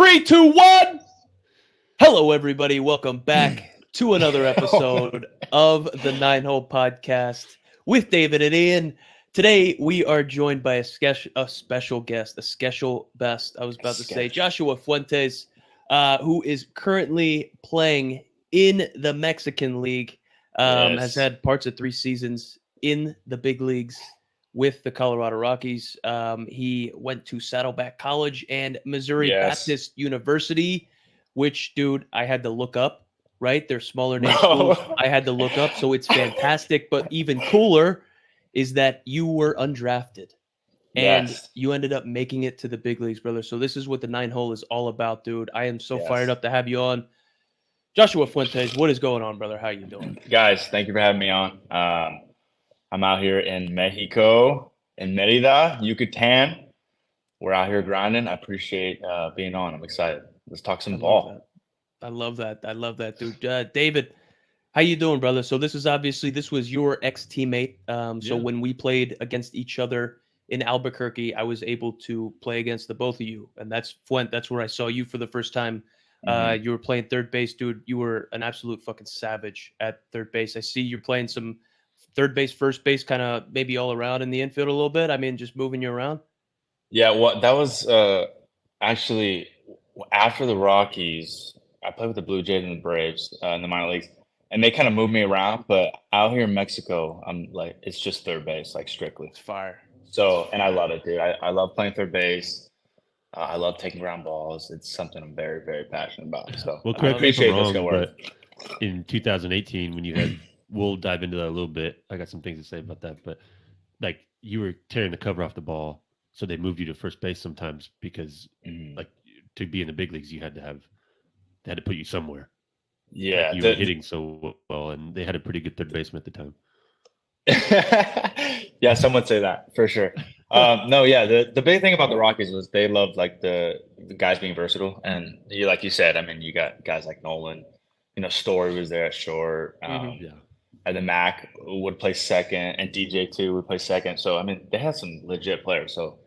3, 2, 1. Hello, everybody. Welcome back to another episode of the Nine Hole Podcast with David and Ian. Today, we are joined by a special guest, a special best. I was about to say Joshua Fuentes, who is currently playing in the Mexican League, has had parts of 3 seasons in the big leagues with the Colorado Rockies. He went to Saddleback College and Missouri Baptist University, which, dude, I had to look up, right? They're smaller name schools. I had to look up, so it's fantastic. But even cooler is that you were undrafted, and you ended up making it to the big leagues, brother. So this is what the 9 Hole is all about, dude. I am so fired up to have you on. Joshua Fuentes, what is going on, brother? How you doing? Guys, thank you for having me on. I'm out here in Mexico, in Mérida, Yucatán. We're out here grinding. I appreciate being on. I'm excited. Let's talk some ball. I love that. I love that, dude. David, how you doing, brother? So this was your ex-teammate. So when we played against each other in Albuquerque, I was able to play against the both of you. And that's where I saw you for the first time. You were playing third base, dude. You were an absolute fucking savage at third base. I see you're playing some third base, first base, kind of maybe all around in the infield a little bit. I mean, just moving you around. Yeah, well, that was actually after the Rockies. I played with the Blue Jays and the Braves in the minor leagues, and they kind of moved me around. But out here in Mexico, I'm like, it's just third base, like strictly. It's fire. So, and I love it, dude. I love playing third base. I love taking ground balls. It's something I'm very, very passionate about. So, well, correct me if I'm wrong, but in 2018, when you had, we'll dive into that a little bit. I got some things to say about that, but like you were tearing the cover off the ball, so they moved you to first base sometimes because, like, to be in the big leagues, they had to put you somewhere. Yeah, like you were hitting so well, and they had a pretty good third baseman at the time. Yeah, some would say that for sure. No, yeah, the big thing about the Rockies was they loved like the guys being versatile, and like you said, I mean, you got guys like Nolan, Story was there at short, and then Mac would play second, and DJ too would play second. So I mean, they had some legit players. So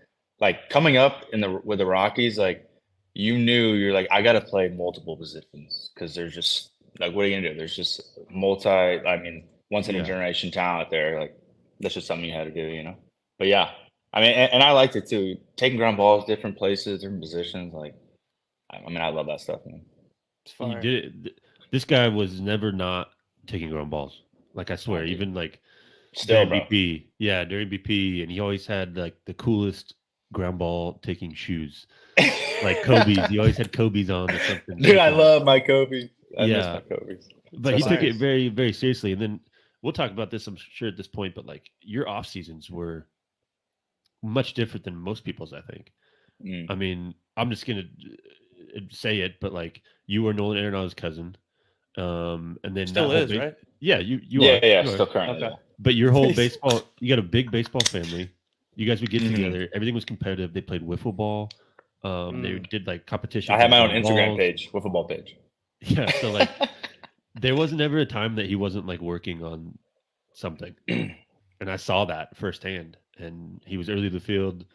like coming up with the Rockies, like you're like, I got to play multiple positions because there's just like, what are you gonna do? There's just once in a generation talent there. Like that's just something you had to do, But yeah, I mean, and I liked it too. Taking ground balls, different places, different positions. Like, I mean, I love that stuff, man. It's fun. You did it. This guy was never not taking ground balls. Like I swear, even like still during BP, during BP, and he always had like the coolest ground ball taking shoes, like Kobe's. He always had Kobe's on or something. Dude, I love my Kobe. I miss my Kobe's. But he took it very, very seriously. And then we'll talk about this, I'm sure, at this point. But like your off seasons were much different than most people's, I think. I mean, I'm just gonna say it, but like you were Nolan Arenado's cousin, and then still is, right? Yeah, you are. Yeah, still currently. Okay. But your whole baseball, you got a big baseball family. You guys would get together. Everything was competitive. They played wiffle ball. They did like competition. I had my own Instagram page, wiffle ball page. Yeah, so like there wasn't ever a time that he wasn't like working on something, and I saw that firsthand. And he was early to the field,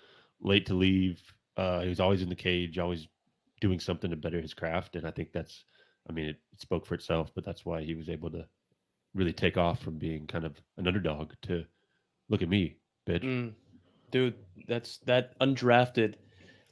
late to leave. He was always in the cage, always doing something to better his craft. And I think it spoke for itself, but that's why he was able to really take off from being kind of an underdog to look at me, bitch. Dude, that's that undrafted,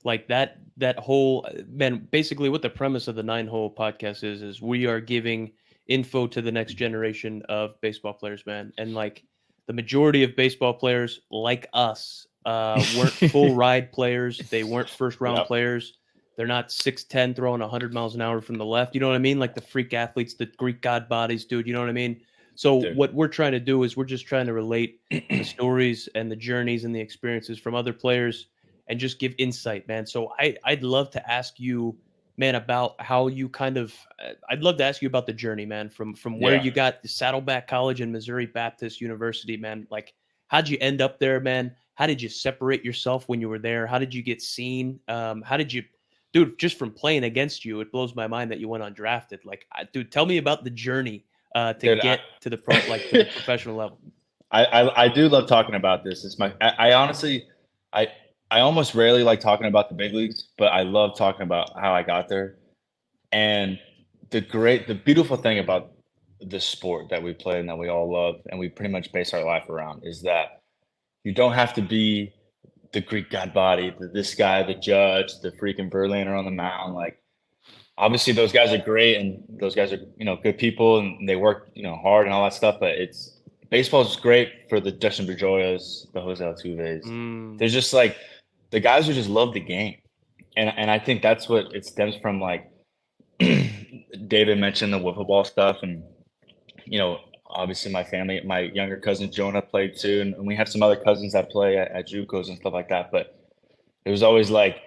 like that whole, man, basically what the premise of the 9 Hole podcast is we are giving info to the next generation of baseball players, man. And like the majority of baseball players like us weren't full ride players. They weren't first round players. They're not 6'10", throwing 100 miles an hour from the left. You know what I mean? Like the freak athletes, the Greek god bodies, dude. You know what I mean? So what we're trying to do is we're just trying to relate the stories and the journeys and the experiences from other players and just give insight, man. So I'd love to ask you, man, about how you I'd love to ask you about the journey, man, from where you got the Saddleback College and Missouri Baptist University, man. Like, how'd you end up there, man? How did you separate yourself when you were there? How did you get seen? How did you, dude, just from playing against you, it blows my mind that you went undrafted. Like, dude, tell me about the journey to get to the to the professional level. I do love talking about this. It's I honestly, I I almost rarely like talking about the big leagues, but I love talking about how I got there. And the beautiful thing about this sport that we play and that we all love and we pretty much base our life around is that you don't have to be the Greek god body, this guy, the judge, the freaking Verlander on the mound. Like, obviously those guys are great and those guys are, good people and they work, hard and all that stuff. But baseball is great for the Dustin Pedroias, the Jose Altuves. There's just like the guys who just love the game. And I think that's what it stems from. Like David mentioned the wiffle ball stuff, and obviously my family, my younger cousin Jonah played too, and we have some other cousins that play at JUCOs and stuff like that. But it was always like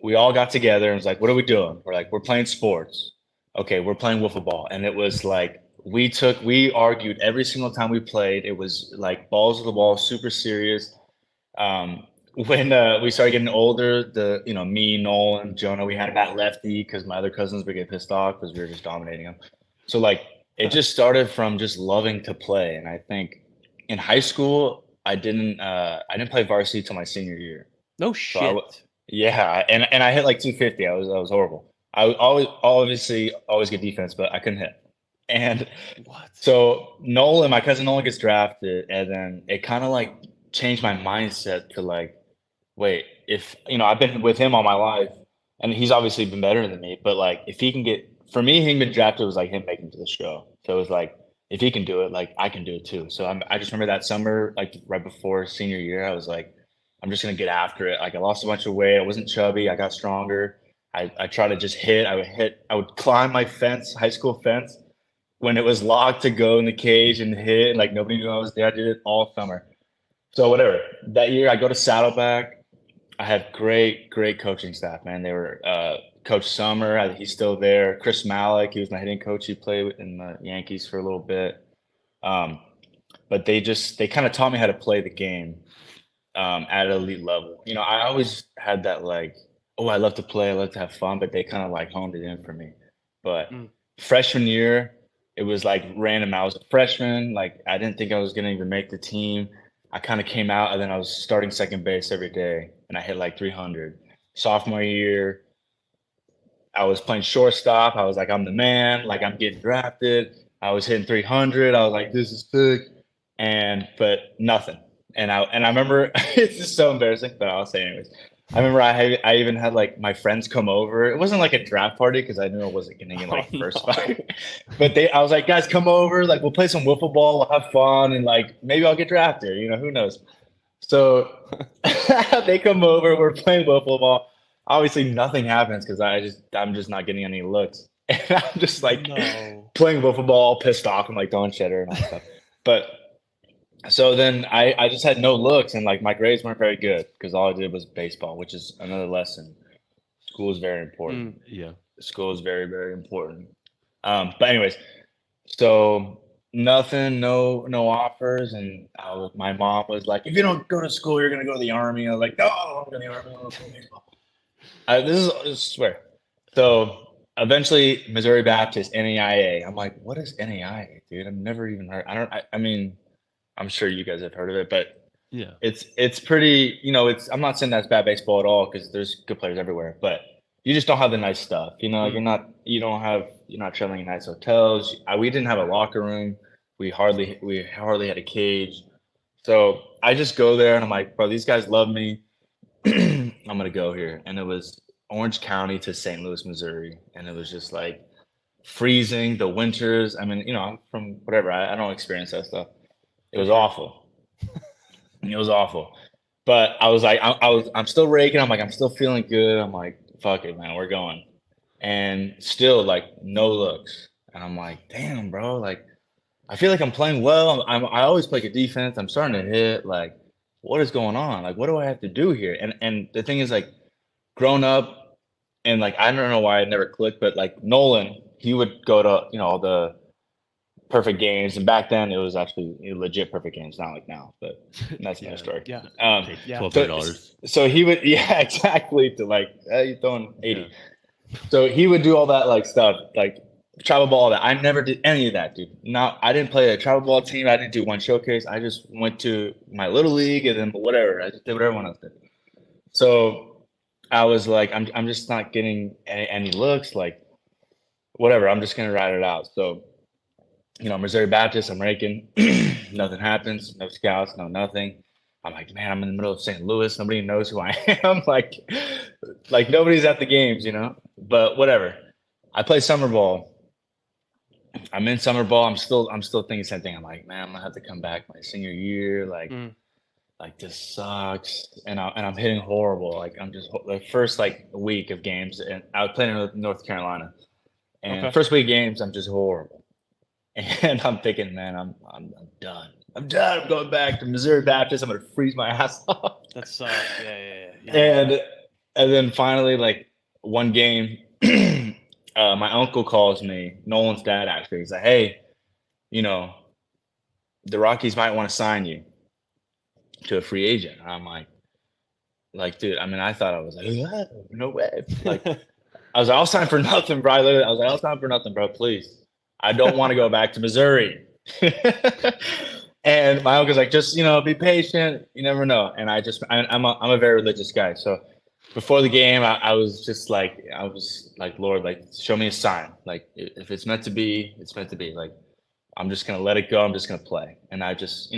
we all got together and was like, what are we doing? We're like, we're playing sports. Okay, we're playing wiffle ball. And it was like we argued every single time we played. It was like balls to the wall, super serious. When we started getting older, me, Nolan, Jonah, we had a bat lefty because my other cousins would get pissed off because we were just dominating them. So like it just started from just loving to play. And I think in high school, I didn't play varsity till my senior year. No shit. Yeah, and I hit like 250. I was horrible. I would always get defense, but I couldn't hit. And so my cousin Nolan gets drafted, and then it kind of like changed my mindset to like, wait, if I've been with him all my life, and he's obviously been better than me, but like if he can for me, him getting drafted was like him making it to the show. So it was like, if he can do it, like I can do it too. So I just remember that summer, like right before senior year, I was like, I'm just gonna get after it. Like I lost a bunch of weight. I wasn't chubby. I got stronger. I tried to just hit. I would climb my high school fence when it was locked to go in the cage and hit. And like nobody knew I was there. I did it all summer. So whatever. That year I go to Saddleback. I had great coaching staff, man. They were Coach Summer, he's still there. Chris Malick, he was my hitting coach. He played in the Yankees for a little bit. But they kind of taught me how to play the game at an elite level. I always had that like, oh, I love to play, I love to have fun, but they kind of like honed it in for me. But freshman year, it was like random. I was a freshman. Like I didn't think I was going to even make the team. I kind of came out and then I was starting second base every day and I hit like 300. Sophomore year, I was playing shortstop. I was like, I'm the man. Like I'm getting drafted. I was hitting 300. I was like, this is sick. But nothing. And I remember it's just so embarrassing, but I'll say anyways. I remember I even had like my friends come over. It wasn't like a draft party because I knew I wasn't getting in like first spot. But I was like, guys, come over. Like we'll play some wiffle ball. We'll have fun, and like maybe I'll get drafted. Who knows? So they come over. We're playing wiffle ball. Obviously, nothing happens because I'm just not getting any looks, and I'm just like playing wiffle ball, pissed off, and like throwing cheddar and all that stuff. But so then I just had no looks, and like my grades weren't very good because all I did was baseball, which is another lesson. School is very important. Yeah, school is very, very important. But anyways, so nothing, no offers, and my mom was like, "If you don't go to school, you're gonna go to the army." I was like, "No, I'm going to the army. I'm going to play baseball." I swear. So eventually, Missouri Baptist NAIA. I'm like, "What is NAIA, dude? I've never even heard." I mean, I'm sure you guys have heard of it, but yeah, it's pretty. I'm not saying that's bad baseball at all because there's good players everywhere, but you just don't have the nice stuff. You're not traveling in nice hotels. We didn't have a locker room. We hardly had a cage. So I just go there and I'm like, bro, these guys love me. I'm gonna go here. And it was Orange County to St. Louis, Missouri, and it was just like freezing. The winters. I mean, I'm from whatever. I don't experience that stuff. It was awful. It was awful. But I was like, I'm still raking. I'm like, I'm still feeling good. I'm like, fuck it, man, we're going. And still like no looks. And I'm like, damn, bro, like I feel like I'm playing well. I always play good defense. I'm starting to hit. Like, what is going on? Like, what do I have to do here? And the thing is, like, grown up, and like I don't know why I never clicked, but like Nolan, he would go to all the perfect games, and back then it was actually legit perfect games, not like now. But that's another story. Yeah. $1,200. So he would, yeah, exactly. To like, you're throwing 80. Yeah. So he would do all that like stuff, like travel ball. That I never did any of that, dude. I didn't play a travel ball team. I didn't do one showcase. I just went to my little league and then whatever. I just did what everyone else did. So I was like, I'm just not getting any looks. Like, whatever. I'm just gonna ride it out. So, Missouri Baptist, I'm raking. Nothing happens. No scouts. No nothing. I'm like, man, I'm in the middle of St. Louis. Nobody knows who I am. like nobody's at the games, But whatever. I play summer ball. I'm in summer ball. I'm still thinking the same thing. I'm like, man, I'm gonna have to come back my senior year. Like this sucks, and I'm hitting horrible. Like I'm just the first like week of games, and I was playing in North Carolina, and Okay. first week of games, I'm just horrible, and I'm thinking, man, I'm done. I'm done. I'm going back to Missouri Baptist. I'm gonna freeze my ass off. That sucks. Yeah. And then finally, like one game, my uncle calls me, Nolan's dad actually. He's like, hey, the Rockies might want to sign you to a free agent. And I'm like, dude, I mean, I thought I was like, no way. Like, I was like, I'll sign for nothing, bro. I was like, I'll sign for nothing, bro. Please. I don't want to go back to Missouri. And my uncle's like, just, be patient. You never know. And I'm a very religious guy. So before the game, I was like, Lord, like, show me a sign. Like, if it's meant to be, it's meant to be. Like, I'm just going to let it go. I'm just going to play. And I just,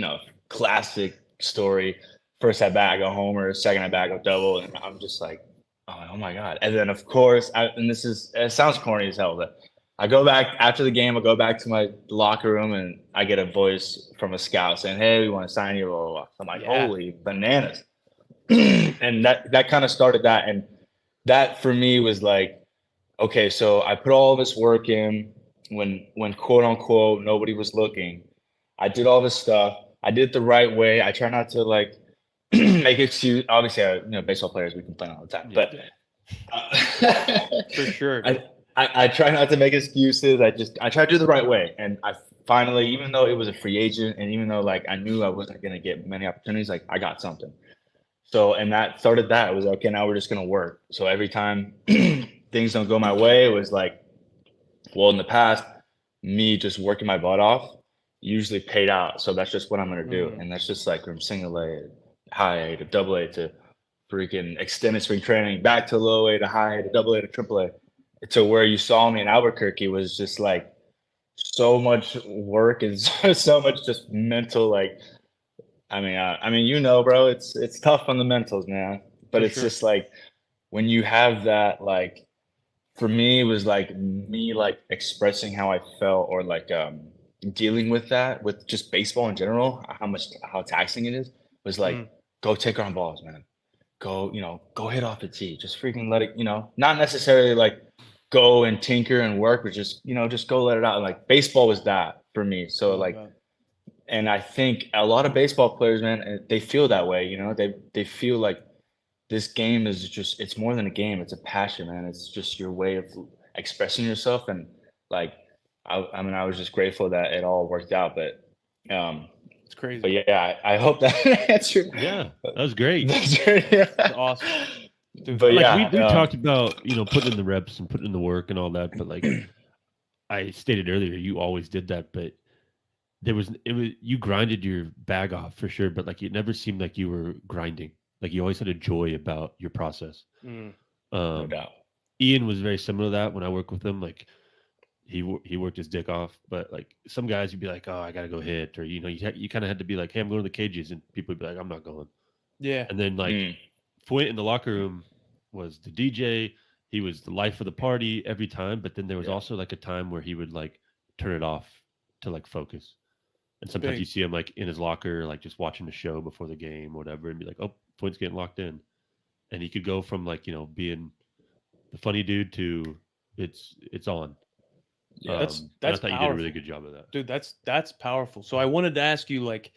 classic story. First at bat, I go homer. Second at bat, I go double. And I'm just like, oh my God. And then, of course, it sounds corny as hell, but I go back after the game. I go back to my locker room and I get a voice from a scout saying, hey, we want to sign you. Blah, blah, blah. I'm like, holy bananas. And that kind of started that. And that for me was like, okay, so I put all this work in when quote unquote, nobody was looking. I did all this stuff. I did it the right way. I try not to like make excuse. Obviously, baseball players, we complain all the time, but for sure. I try not to make excuses. I try to do the right way. And I finally, even though it was a free agent and even though like I knew I wasn't going to get many opportunities, like I got something. So, and that started that. It was okay, now we're just going to work. So every time things don't go my way, it was like, well, in the past, me just working my butt off usually paid out. So that's just what I'm going to do. And that's just like from single A to high A to double A to freaking extended spring training, back to low A to high A to double A to triple A. To where you saw me in Albuquerque was just like so much work and so much just mental. Like, I mean, bro, it's tough on the mentals, man. But it's just like when you have that, like, for me, it was like me like expressing how I felt or like dealing with that with just baseball in general, how taxing it is. Was like, go take on balls, man. Go hit off the tee. Just freaking let it, not necessarily like go and tinker and work, but just go let it out. Like baseball was that for me. So and I think a lot of baseball players, man, they feel that way. They feel like this game is just, it's more than a game. It's a passion, man. It's just your way of expressing yourself. And like, I mean, I was just grateful that it all worked out, but it's crazy. But yeah, I hope that answered. Yeah, that was great. That's awesome. Dude, but like we talked about, putting in the reps and putting in the work and all that. But like I stated earlier, you always did that. But you grinded your bag off for sure. But like it never seemed like you were grinding. Like you always had a joy about your process. No doubt. Ian was very similar to that when I worked with him. Like he worked his dick off. But like some guys, you'd be like, oh, I gotta go hit, or you kind of had to be like, hey, I'm going to the cages, and people would be like, I'm not going. Yeah. And then like. Fuentes in the locker room was the DJ. He was the life of the party every time. But then there was also like a time where he would like turn it off to like focus. And sometimes you see him like in his locker, like just watching the show before the game or whatever, and be like, oh, Fuentes getting locked in. And he could go from like, being the funny dude to it's on. Yeah, that's I thought powerful. you did a really good job of that. Dude, that's powerful. So I wanted to ask you, like,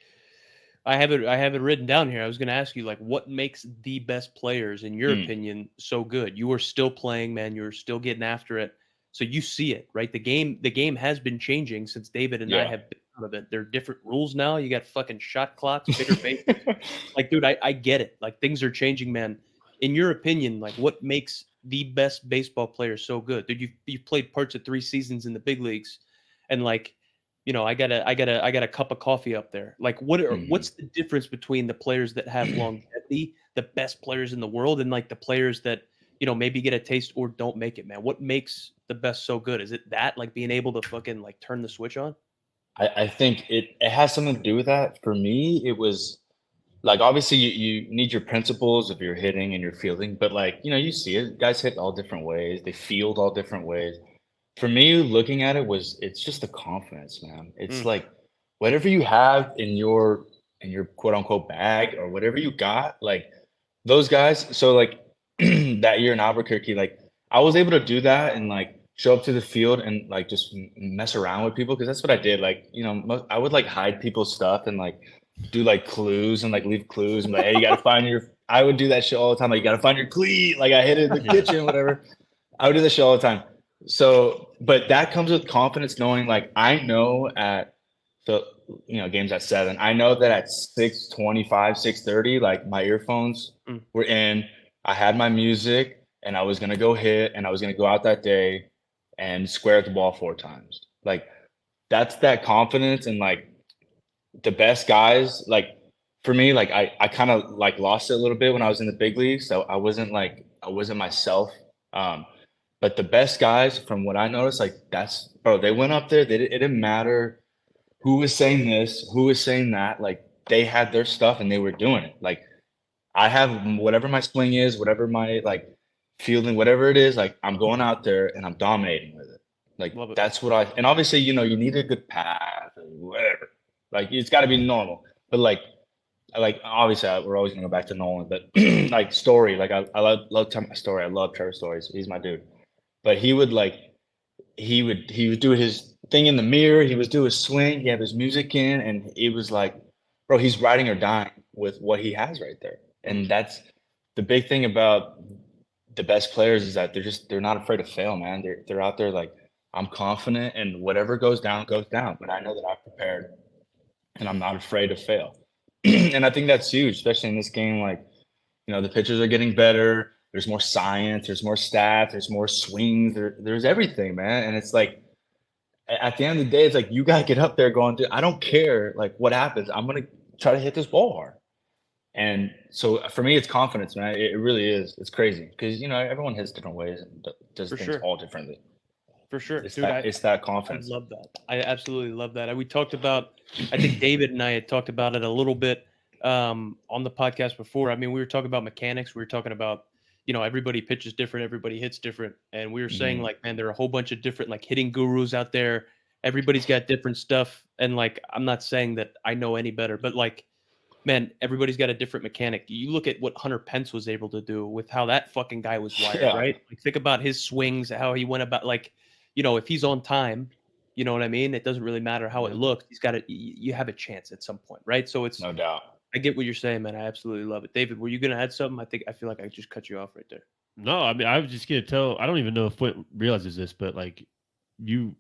I have it written down here. I was going to ask you, like, what makes the best players, in your opinion, so good? You are still playing, man. You're still getting after it. So you see it, right? The game has been changing since David and I have been out of it. There are different rules now. You got fucking shot clocks, bigger bases. Like, dude, I get it. Like, things are changing, man. In your opinion, like, what makes the best baseball player so good? Dude, you've played parts of 3 seasons in the big leagues, and like, I got a cup of coffee up there. Like, what's the difference between the players that have longevity, the best players in the world and like the players that, you know, maybe get a taste or don't make it, man? What makes the best so good? Is it that, like being able to fucking like turn the switch on? I think it has something to do with that. For me, it was like obviously you need your principles if you're hitting and you're fielding, but like, you know, you see it, guys hit all different ways, they field all different ways. For me, looking at it it's just the confidence, man. It's like whatever you have in your quote unquote bag or whatever you got, like those guys. So like that year in Albuquerque, like I was able to do that and like show up to the field and like just mess around with people because that's what I did. Like, you know, I would like hide people's stuff and like do like clues and like leave clues and like, hey, you gotta find your. I would do that shit all the time. Like, you gotta find your cleat. Like, I hid it in the kitchen, whatever. I would do that shit all the time. So, but that comes with confidence, knowing like I know at the games at 7. I know that at 6:25, 6:30, like my earphones were in. I had my music, and I was gonna go hit, and I was gonna go out that day and square at the ball 4 times. Like that's that confidence and like the best guys, like for me, like I kind of like lost it a little bit when I was in the big leagues. So I wasn't myself. But the best guys, from what I noticed, like that's bro, they went up there. It didn't matter who was saying this, who was saying that. Like they had their stuff and they were doing it. Like I have whatever my swing is, whatever my like fielding, whatever it is. Like I'm going out there and I'm dominating with it. Like that's what and obviously, you know, you need a good path or whatever. Like it's got to be normal, but like obviously we're always gonna go back to Nolan, but like Story, like I love telling my story. I love Trevor Stories. He's my dude. But he would do his thing in the mirror. He would do his swing. He had his music in, and it was like, bro, he's riding or dying with what he has right there. And that's the big thing about the best players is that they're not afraid to fail, man. They're out there like I'm confident, and whatever goes down goes down. But I know that I've prepared, and I'm not afraid to fail. And I think that's huge, especially in this game. Like, you know, the pitchers are getting better. There's more science. There's more stats. There's more swings. There's everything, man. And it's like, at the end of the day, it's like you gotta get up there going, dude, I don't care like what happens. I'm gonna try to hit this ball hard. And so for me, it's confidence, man. It really is. It's crazy because, you know, everyone hits different ways and does things all differently. For sure. It's dude, it's that confidence. I love that. I absolutely love that. We talked about, I think David and I had talked about it a little bit on the podcast before. I mean, we were talking about mechanics. We were talking about, you know, everybody pitches different, everybody hits different. And we were saying like, man, there are a whole bunch of different like hitting gurus out there. Everybody's got different stuff. And like, I'm not saying that I know any better, but like, man, everybody's got a different mechanic. You look at what Hunter Pence was able to do with how that fucking guy was wired, right? Like, think about his swings, how he went about, like, you know, if he's on time, you know what I mean? It doesn't really matter how it looks. He's got you have a chance at some point, right? So it's no doubt. I get what you're saying, man. I absolutely love it. David, were you going to add something? I feel like I just cut you off right there. No, I mean, I was just going to tell, I don't even know if Fuentes realizes this, but like you're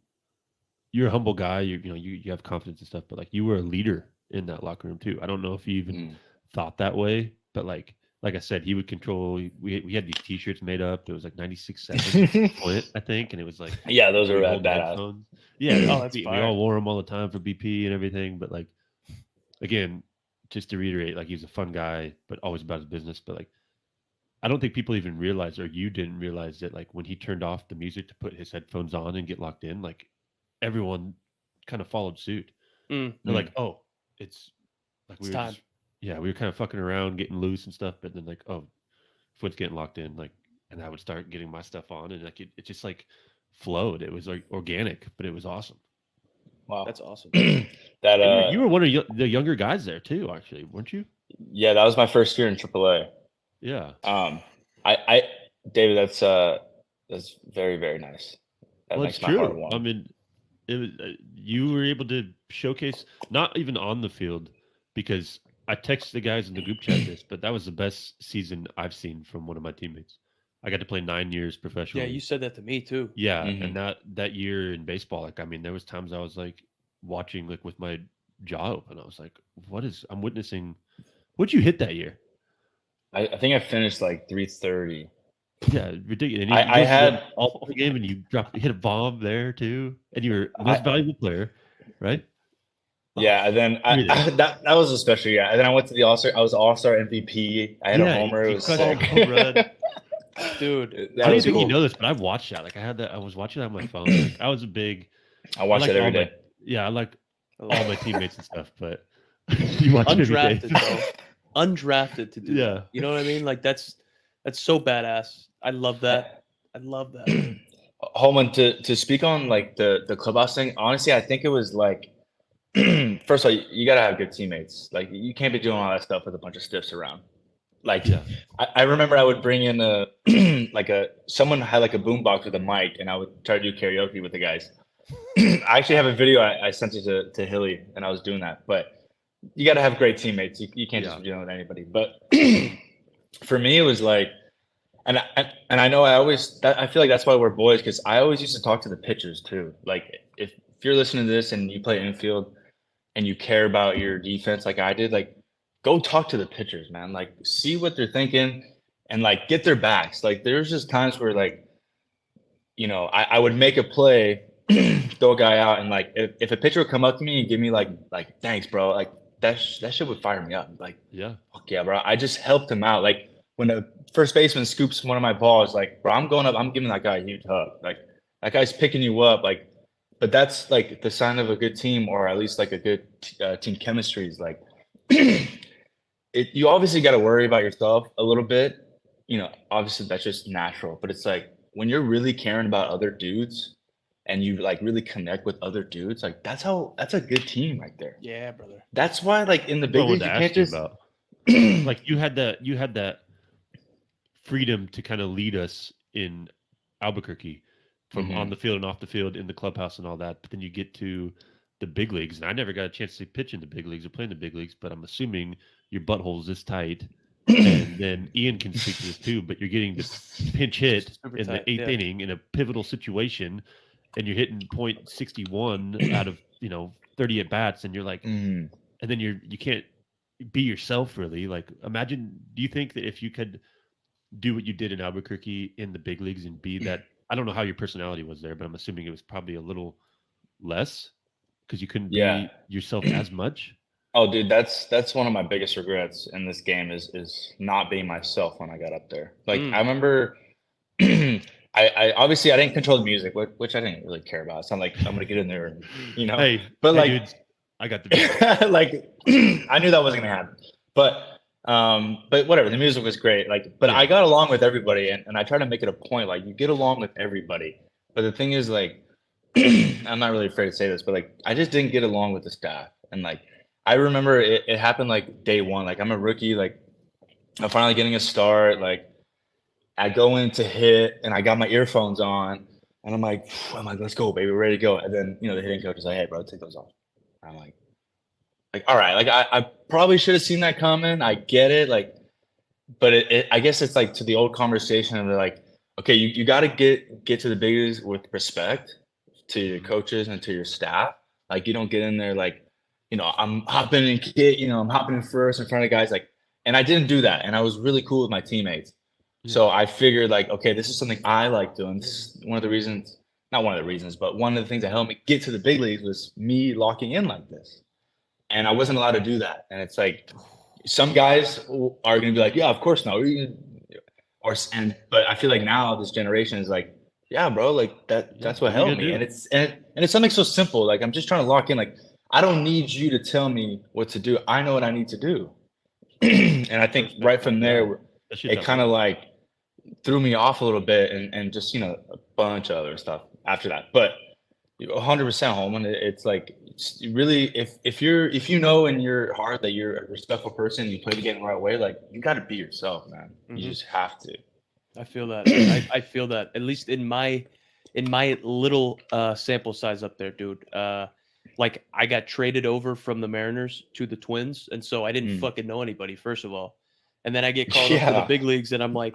a humble guy. You have confidence and stuff, but like you were a leader in that locker room too. I don't know if you even thought that way, but like I said, he would control. We had these T-shirts made up. It was like 96.7 Flint, I think, and it was like those are badass. Yeah, that's we all wore them all the time for BP and everything. But like again, just to reiterate, like he's a fun guy, but always about his business. But like I don't think people even realize, or you didn't realize that like when he turned off the music to put his headphones on and get locked in, like everyone kind of followed suit. They're like, oh, it's like it's time. We were kind of fucking around, getting loose and stuff, but then like, oh, foot's getting locked in, like, and I would start getting my stuff on, and like it just like flowed. It was like organic, but it was awesome. Wow, that's awesome. That you were one of the younger guys there too, actually, weren't you? Yeah, that was my first year in AAA. Yeah. I David, that's very, very nice. That makes my heart warm. I mean, it was you were able to showcase, not even on the field, because I texted the guys in the group chat this, but that was the best season I've seen from one of my teammates. I got to play 9 years professionally. Yeah, you said that to me too. Yeah, and that year in baseball, like I mean, there was times I was like watching like with my jaw open. I was like, I'm witnessing. What'd you hit that year? I think I finished like 330. Yeah, ridiculous. And I had all the game, and you hit a bomb there too, and you were most valuable player, right? Yeah, and then that was especially and then I went to the All-Star. I was All-Star MVP. I had a homer. It was sick. Dude. That I don't was think cool. you know this, but I've watched that. Like I was watching that on my phone. Like, I was a big. I watched that every day. Yeah, I like all my teammates and stuff, but you watch it every day. Undrafted, bro. Undrafted to do that. You know what I mean? Like that's so badass. I love that. I love that. Holman, to speak on like the clubhouse thing, honestly, I think it was like first of all, you gotta have good teammates. Like you can't be doing all that stuff with a bunch of stiffs around. Like I remember I would bring in a someone had like a boombox with a mic, and I would try to do karaoke with the guys. I actually have a video I sent it to Hilly, and I was doing that. But you got to have great teammates. You can't just be dealing with anybody. But for me, it was like, and I know I feel like that's why we're boys, because I always used to talk to the pitchers too. Like if you're listening to this and you play infield and you care about your defense like I did, like go talk to the pitchers, man. Like see what they're thinking and like get their backs. Like there's just times where like, I would make a play, throw a guy out, and like if a pitcher would come up to me and give me like thanks, bro, like that shit would fire me up. Like, fuck yeah, bro. I just helped him out. Like when the first baseman scoops one of my balls, like, bro, I'm going up, I'm giving that guy a huge hug. Like that guy's picking you up. Like, but that's like the sign of a good team, or at least like a good team chemistry is like, you obviously got to worry about yourself a little bit. Obviously that's just natural, but it's like when you're really caring about other dudes and you like really connect with other dudes, like that's a good team right there. Yeah, brother. That's why like in the big leagues you can't just like you had that freedom to kind of lead us in Albuquerque from on the field and off the field in the clubhouse and all that. But then you get to the big leagues, and I never got a chance to pitch in the big leagues or play in the big leagues, but I'm assuming your butthole's this tight. And then Ian can speak to this too, but you're getting the pinch hit in the eighth inning in a pivotal situation, and you're hitting .61 out of 30 at bats, and you're like, and then you can't be yourself really. Like, imagine, do you think that if you could do what you did in Albuquerque in the big leagues and be that, I don't know how your personality was there, but I'm assuming it was probably a little less because you couldn't be yourself as much. Oh, dude, that's one of my biggest regrets in this game is not being myself when I got up there. Like I remember, I obviously I didn't control the music, which I didn't really care about. It's not like I'm gonna get in there, Hey, but like, dudes, I got the music. like I knew that wasn't gonna happen. But whatever, the music was great. Like, but I got along with everybody, and I try to make it a point. Like, you get along with everybody. But the thing is, like, I'm not really afraid to say this, but like, I just didn't get along with the staff, and like. I remember it happened like day one. Like I'm a rookie. Like I'm finally getting a start. Like I go in to hit, and I got my earphones on, and I'm like, let's go, baby, we're ready to go. And then the hitting coach is like, hey, bro, take those off. I'm like, all right. Like I probably should have seen that coming. I get it. Like, but I guess it's like to the old conversation of like, okay, you got to get to the big leagues with respect to your coaches and to your staff. Like you don't get in there like. I'm hopping in kit, I'm hopping in first in front of guys like, and I didn't do that. And I was really cool with my teammates. So I figured like, okay, this is something I like doing. This is one of the reasons, not one of the reasons, but one of the things that helped me get to the big leagues was me locking in like this. And I wasn't allowed to do that. And it's like, some guys are going to be like, yeah, of course not. But I feel like now this generation is like, yeah, bro, like that's what helped me. And it's something so simple. Like, I'm just trying to lock in, like, I don't need you to tell me what to do. I know what I need to do. And I think right from there, it kind of like threw me off a little bit and just, a bunch of other stuff after that. But 100% Holman, it's like, it's really, if you know in your heart that you're a respectful person, you play the game the right way, like you got to be yourself, man. You just have to. I feel that. I feel that, at least in my little sample size up there, dude. Like I got traded over from the Mariners to the Twins, and so I didn't fucking know anybody, first of all. And then I get called up to the big leagues, and I'm like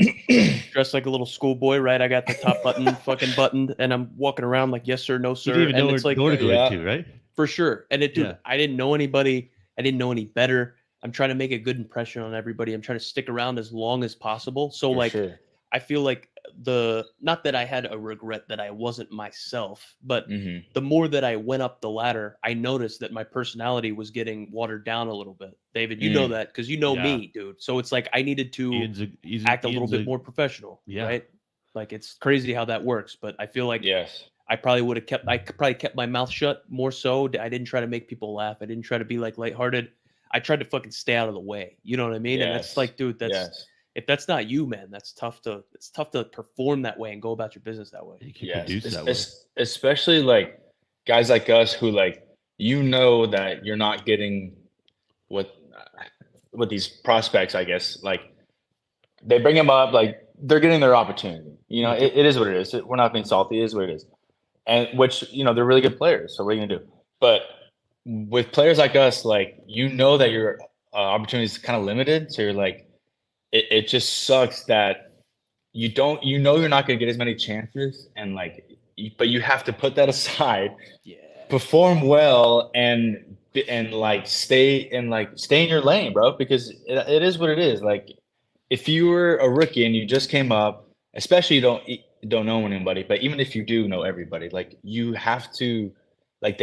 dressed like a little schoolboy, right? I got the top button fucking buttoned, and I'm walking around like yes sir, no sir. You didn't even and know it's where like to go to, right? For sure. And I didn't know anybody. I didn't know any better. I'm trying to make a good impression on everybody. I'm trying to stick around as long as possible. So I feel like not that I had a regret that I wasn't myself, but Hmm. the more that I went up the ladder, I noticed that my personality was getting watered down a little bit. David, you know that because you know Yeah. me, dude. So it's like I needed to act a little bit more professional, Yeah. right? Like it's crazy how that works, but I feel like Yes. I probably kept my mouth shut more so. I didn't try to make people laugh. I didn't try to be like lighthearted. I tried to fucking stay out of the way. You know what I mean? And that's Yes. like, dude, Yes. if that's not you, man, it's tough to perform that way and go about your business that way. You can Yes. produce that way. Especially like guys like us who like that you're not getting what with these prospects. I guess like they bring them up like they're getting their opportunity. It is what it is. We're not being salty. It is what it is. And which they're really good players. So what are you gonna do? But with players like us, like that your opportunity is kind of limited. So you're like, it just sucks that you're not gonna get as many chances, and like, but you have to put that aside, Yeah. perform well, and like stay in your lane, bro. Because it is what it is. Like, if you were a rookie and you just came up, especially you don't know anybody, but even if you do know everybody, like you have to, like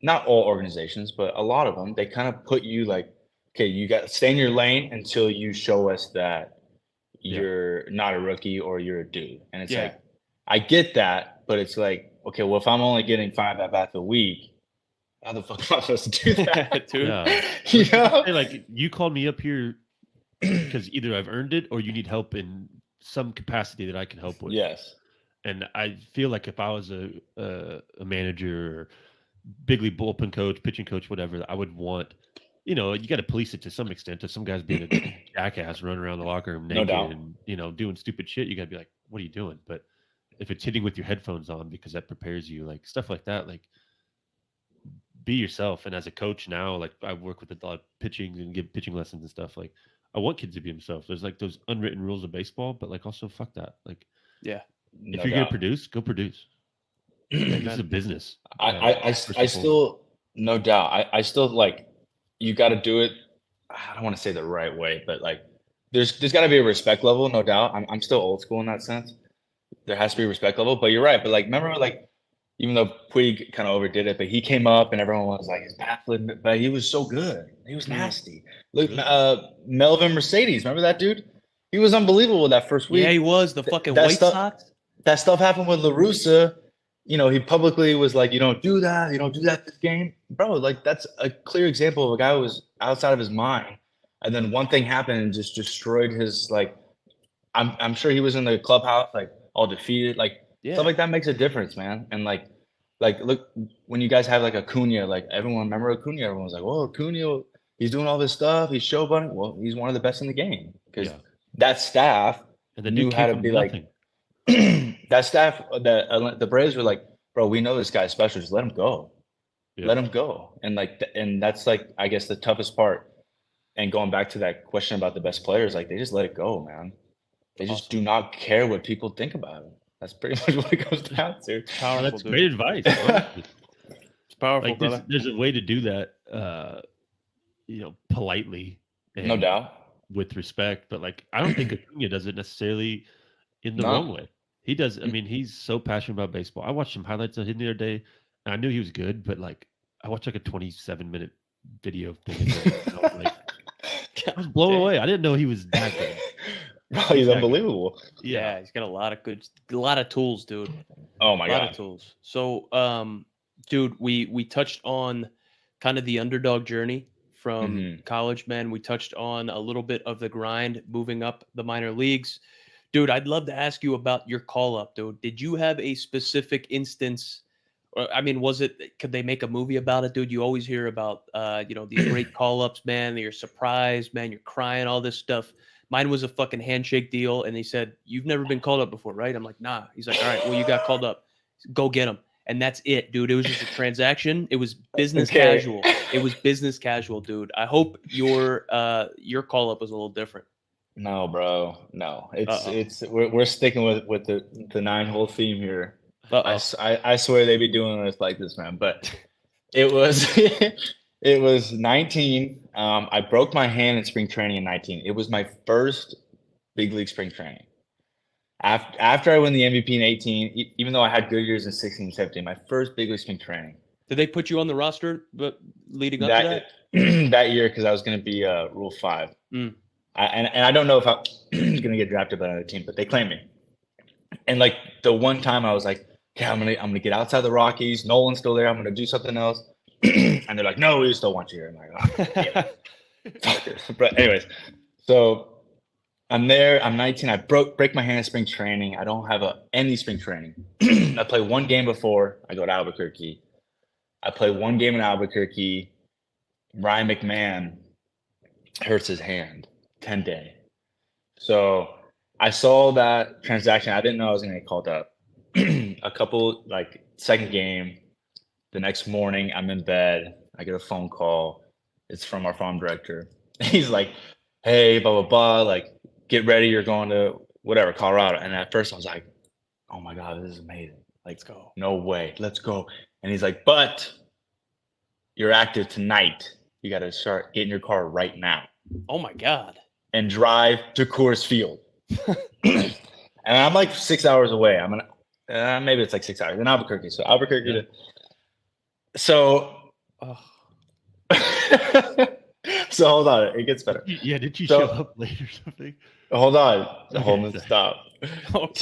not all organizations, but a lot of them, they kind of put you like, okay, you got to stay in your lane until you show us that you're not a rookie or you're a dude. And it's like, I get that, but it's like, okay, well, if I'm only getting 5 at-bats a week, how the fuck am I supposed to do that, dude? Yeah. Like, you called me up here because either I've earned it or you need help in some capacity that I can help with. Yes. And I feel like if I was a manager or big league bullpen coach, pitching coach, whatever, I would want, you got to police it to some extent. If some guy's being a jackass running around the locker room naked and, doing stupid shit, you got to be like, what are you doing? But if it's hitting with your headphones on because that prepares you, like stuff like that, like be yourself. And as a coach now, like I work with a lot of pitching and give pitching lessons and stuff. Like I want kids to be themselves. There's like those unwritten rules of baseball, but like also fuck that. Like, if you're gonna produce, go produce. This is a business. I still, no doubt. I still like, you got to do it. I don't want to say the right way, but like, there's got to be a respect level, no doubt. I'm still old school in that sense. There has to be a respect level, but you're right. But like, remember, like, even though Puig kind of overdid it, but he came up and everyone was like, he's baffling, but he was so good. He was nasty. Look, Melvin Mercedes, remember that dude? He was unbelievable that first week. Yeah, he was the fucking White Sox. That stuff happened with La Russa. He publicly was like, you don't do that. You don't do that this game. Bro, like, that's a clear example of a guy who was outside of his mind. And then one thing happened and just destroyed his, like, I'm sure he was in the clubhouse, like, all defeated. Like, stuff like that makes a difference, man. And, like, look, when you guys have, like, Acuna, like, everyone remember Acuna? Everyone was like, oh, Acuna, he's doing all this stuff. He's showboating. Well, he's one of the best in the game. Because that staff knew how to be like, that staff, the Braves were like, bro, we know this guy's special. Just let him go. Let him go. And like, and that's like, I guess the toughest part. And going back to that question about the best players, like they just let it go, man. They just do not care what people think about it. That's pretty much what it comes down to. Powerful, that's great advice. It's powerful, like, brother. There's a way to do that, politely. And no doubt. With respect. But like, I don't think Acuna does it necessarily in the wrong way. He does. I mean, he's so passionate about baseball. I watched some highlights of him the other day, and I knew he was good, but like, I watched like a 27-minute video thing. I was blown away. I didn't know he was that good. Bro, he's unbelievable. Yeah, he's got a lot of tools, dude. Oh my god, a lot of tools. So, dude, we touched on kind of the underdog journey from college, man. We touched on a little bit of the grind moving up the minor leagues. Dude, I'd love to ask you about your call up, dude. Did you have a specific instance? Or, I mean, could they make a movie about it, dude? You always hear about, these great call ups, man. You're surprised, man. You're crying, all this stuff. Mine was a fucking handshake deal. And they said, you've never been called up before, right? I'm like, nah. He's like, all right, well, you got called up. Go get him. And that's it, dude. It was just a transaction. It was business casual. It was business casual, dude. I hope your call up was a little different. No, bro. No, we're sticking with the 9-hole theme here. I swear they be doing this like this, man. But it was 19. I broke my hand in spring training in 19. It was my first big league spring training. After I win the MVP in 18, even though I had good years in 16, 17, my first big league spring training. Did they put you on the roster but leading up to that that year because I was going to be Rule 5. Mm. And I don't know if I was going to get drafted by another team, but they claimed me. And like the one time I was like, okay, I'm gonna get outside the Rockies. Nolan's still there. I'm gonna do something else. And they're like, no, we still want you here. I'm like, oh, yeah. Fuck this. But anyways, so I'm there. I'm 19. I break my hand in spring training. I don't have any spring training. I play one game before I go to Albuquerque. I play one game in Albuquerque. Ryan McMahon hurts his hand 10-day. So I saw that transaction. I didn't know I was going to get called up. A couple, like, second game. The next morning, I'm in bed. I get a phone call. It's from our farm director. He's like, hey, blah, blah, blah. Like, get ready. You're going to whatever, Colorado. And at first I was like, oh my God, this is amazing. Like, Let's go. No way. Let's go. And he's like, but you're active tonight. You got to start getting your car right now Oh my God. and drive to Coors Field. And I'm like 6 hours away. I'm gonna maybe it's like 6 hours in Albuquerque. So Albuquerque. Yeah. So Oh. so hold on, it gets better. Yeah, did you So- show up late or something? Hold on, Okay, hold on, sorry. stop. Okay.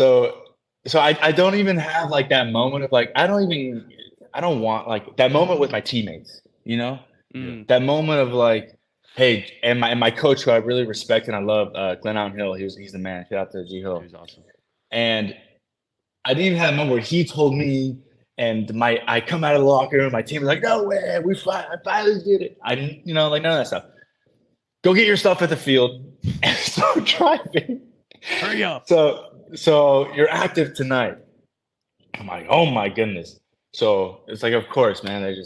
So I don't even have like that moment of like I don't want like that moment with my teammates. You know, Mm. that moment of like, hey, and my coach who I really respect and I love, Glenn Allen Hill. He's the man. Shout out to G Hill. It was awesome. And I didn't even have a moment where he told me, and I come out of the locker room, my team was like, no way, I finally did it. I didn't, like none of that stuff. Go get your stuff at the field and start driving. Hurry up. So you're active tonight. I'm like, oh my goodness. So it's like, of course, man.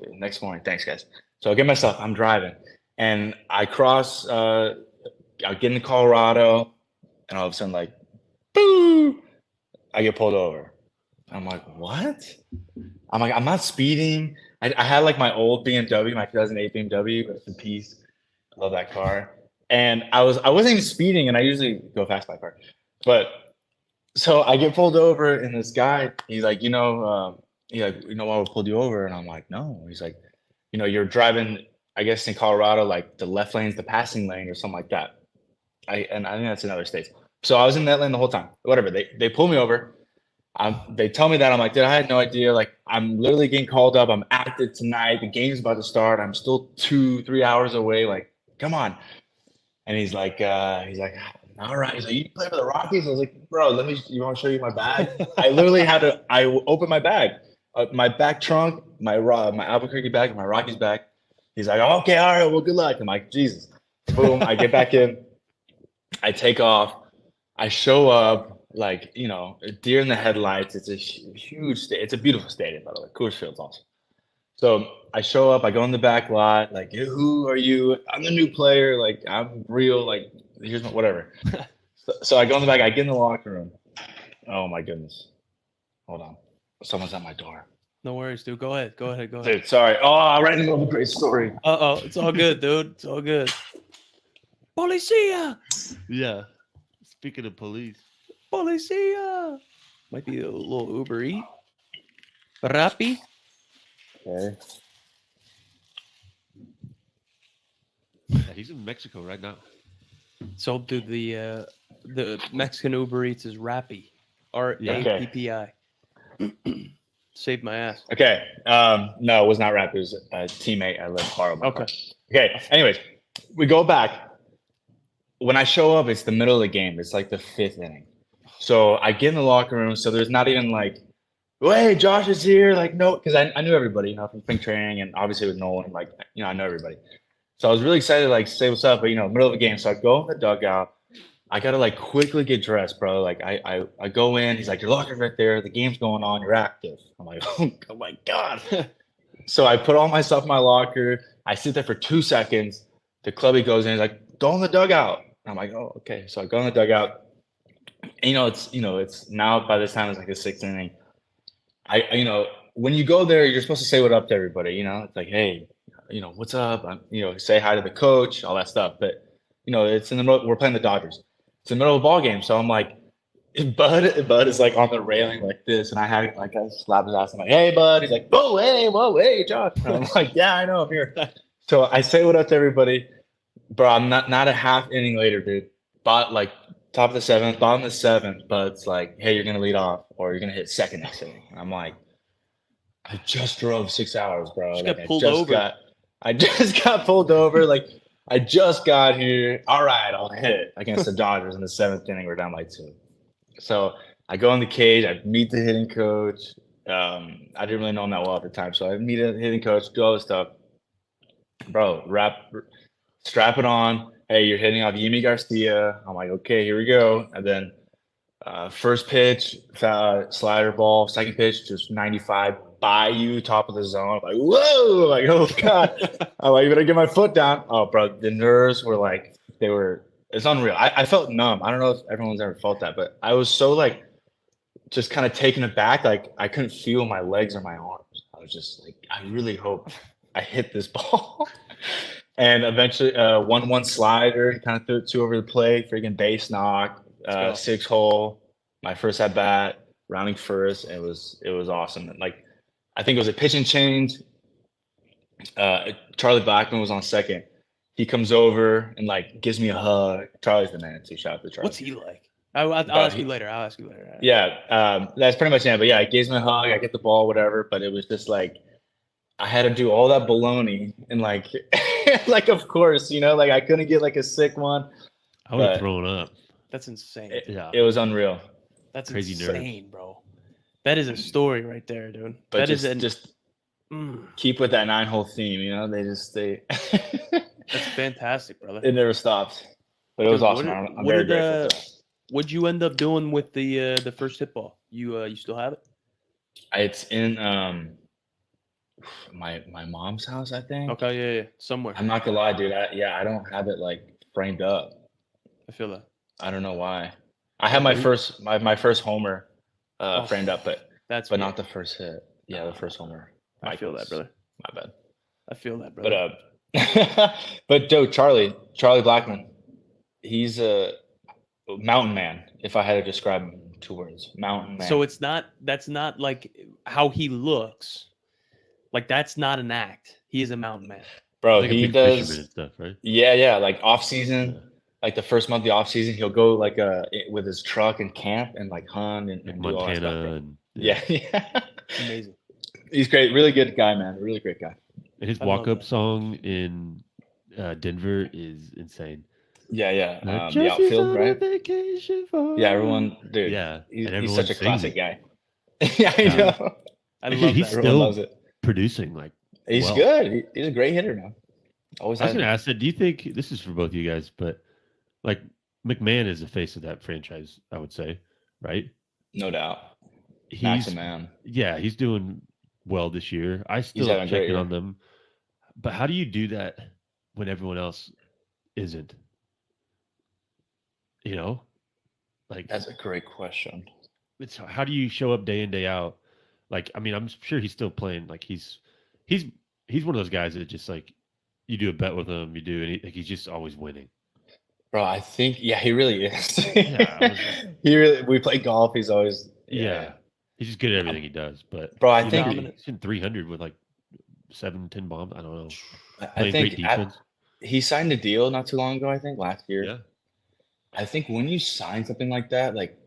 Next morning, thanks guys. So I get my stuff, I'm driving, and I cross, I get into Colorado, and all of a sudden, like, boo, I get pulled over. I'm like, what? I'm like, I'm not speeding. I had like my old BMW, my 2008 BMW, rest in peace. Love that car. And I wasn't even speeding, and I usually go fast by car. But so I get pulled over, and this guy, he's like, why we pulled you over? And I'm like, no. He's like, you're driving, I guess in Colorado, like the left lane's the passing lane or something like that. I think that's in other states. So I was in that lane the whole time. Whatever. They pull me over. They tell me that. I'm like, dude, I had no idea. Like, I'm literally getting called up. I'm active tonight. The game's about to start. I'm still 2-3 hours away. Like, come on. And he's like, all right. He's like, you play for the Rockies? I was like, bro, you want to show you my bag? I literally I opened my bag, my back trunk, my Albuquerque bag, and my Rockies bag. He's like, okay, all right, well, good luck. I'm like, Jesus. Boom. I get back in. I take off. I show up, like, deer in the headlights. It's a huge state. It's a beautiful stadium, by the way. Coors Field's awesome. So I show up. I go in the back lot. Like, who are you? I'm the new player. Like, I'm real. Like, here's my whatever. So I go in the back. I get in the locker room. Oh my goodness. Hold on. Someone's at my door. No worries, dude. Go ahead. Dude, sorry. Oh, right in the middle of a great story. Uh-oh. It's all good, dude. It's all good. Policia! Yeah. Speaking of police. Policia! Might be a little Uber Eat. Rappi? Okay. Yeah, he's in Mexico right now. So, dude, the Mexican Uber Eats is Rappi. R-A-P-P-I. Saved my ass. Okay. No, it was not rap. It was a teammate. I lived far away. Okay. Anyways, we go back. When I show up, it's the middle of the game. It's like the 5th inning. So I get in the locker room. So there's not even like, oh, hey, Josh is here. Like, no, because I knew everybody, from spring training, and obviously with Nolan, like, I know everybody. So I was really excited to like say what's up, but middle of the game. So I go in the dugout. I gotta like quickly get dressed, bro. Like I go in. He's like, your locker's right there. The game's going on. You're active. I'm like, oh my God. So I put all my stuff in my locker. I sit there for 2 seconds. The clubby goes in. He's like, go in the dugout. I'm like, oh, okay. So I go in the dugout. And, it's now by this time it's like the 6th inning. When you go there, you're supposed to say what up to everybody. It's like, hey, what's up? Say hi to the coach, all that stuff. But it's in the middle. We're playing the Dodgers. It's in the middle of a ball game. So I'm like, Bud is like on the railing like this, and I slap his ass. I'm like, "Hey, Bud." He's like, whoa, hey, Josh." And I'm like, "Yeah, I know, I'm here." So I say what up to everybody, bro. I'm not a half inning later, dude. Like top of the seventh, bottom of the seventh. Bud's like, "Hey, you're gonna lead off, or you're gonna hit second next inning." And I'm like, "I just drove 6 hours, bro. Just Like, got pulled over. I just got pulled over. Like, I just got here. All right, I'll hit against the Dodgers in the seventh inning. We're down by 2." So I go in the cage. I meet the hitting coach. I didn't really know him that well at the time, so I meet a hitting coach, do all this stuff. Bro, strap it on. Hey, you're hitting off Yimi Garcia. I'm like, okay, here we go. And then first pitch, slider ball. Second pitch, just 95 by you, top of the zone. I'm like, whoa! Like, oh god! I'm like, you better get my foot down. Oh, bro, the nerves were like It's unreal. I felt numb. I don't know if everyone's ever felt that, but I was so like just kind of taken aback. Like I couldn't feel my legs or my arms. I was just like, I really hope I hit this ball. And eventually, 1-1 slider. He kind of threw it 2 over the plate. Freaking base knock. 6 hole. My first at bat, rounding first. It was awesome. And like, I think it was a pitching change. Charlie Blackman was on second. He comes over and like gives me a hug. Charlie's the man too. Shout out to Charlie. What's he like? I'll ask you later. Yeah, that's pretty much it. But yeah, he gives me a hug. I get the ball, whatever. But it was just like I had to do all that baloney and like, like of course, like I couldn't get like a sick one. I would have thrown up. That's insane. It was unreal. That's crazy insane, nerves. bro. That is a story right there, dude. But just keep with that 9-hole theme. They. That's fantastic, brother. It never stops. But it was awesome. I'm very grateful. What'd you end up doing with the first hit ball? You still have it? It's in my mom's house, I think. Okay, yeah, somewhere. I'm not gonna lie, dude. I don't have it like framed up. I feel that. I don't know why. I have my first homer framed up, but not the first hit. Yeah, the first homer. I feel that, brother. My bad. I feel that, brother. But Charlie Blackman, he's a mountain man. If I had to describe him in 2 words, mountain man. So that's not like how he looks. Like that's not an act. He is a mountain man. Bro, like he does stuff, right? Yeah. Like off season, like the first month of the off season, he'll go like with his truck and camp and like hunt and Like do all that Montana stuff. and Yeah. Amazing. He's great. Really good guy, man. Really great guy. And his walk-up song in Denver is insane. Yeah. The outfield, right? Yeah, everyone, dude. Yeah, he's such a classic guy. Yeah, I know. I love he's that. Everyone loves still it. producing like. He's good. He's a great hitter now. Always. I was going to ask that. Do you think this is for both of you guys? But like McMahon is the face of that franchise, I would say, right? No doubt. He's a man. Yeah, he's doing well this year. I still check in on them. But how do you do that when everyone else isn't? Like That's a great question. It's how do you show up day in day out? Like, I mean, I'm sure he's still playing. Like he's one of those guys that just like you do a bet with him, he's just always winning. Bro, I think he really is. Yeah, we play golf. He's always he's just good at everything he does. But bro, I think he's in 300 with like 7-10 bombs. I don't know. I think he signed a deal not too long ago. I think last year. Yeah. I think when you sign something like that, like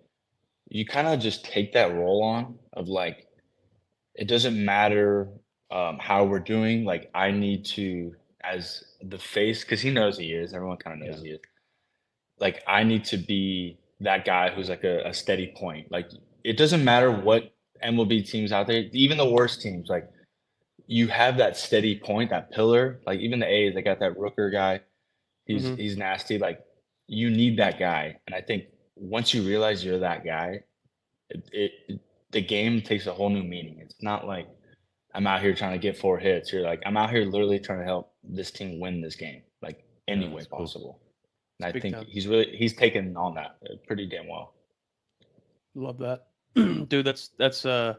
you kind of just take that role on of like, it doesn't matter how we're doing. Like I need to, as the face, because he knows he is. Everyone kind of knows he is. Like I need to be that guy who's like a steady point. Like it doesn't matter what MLB teams out there, even the worst teams. Like you have that steady point, that pillar. Like even the A's, they got that Rooker guy. He's nasty. Like you need that guy, and I think once you realize you're that guy, the game takes a whole new meaning. It's not like I'm out here trying to get 4 hits. You're like, I'm out here literally trying to help this team win this game, like any way possible. And I think he's taken on that pretty damn well. Love that. Dude, that's I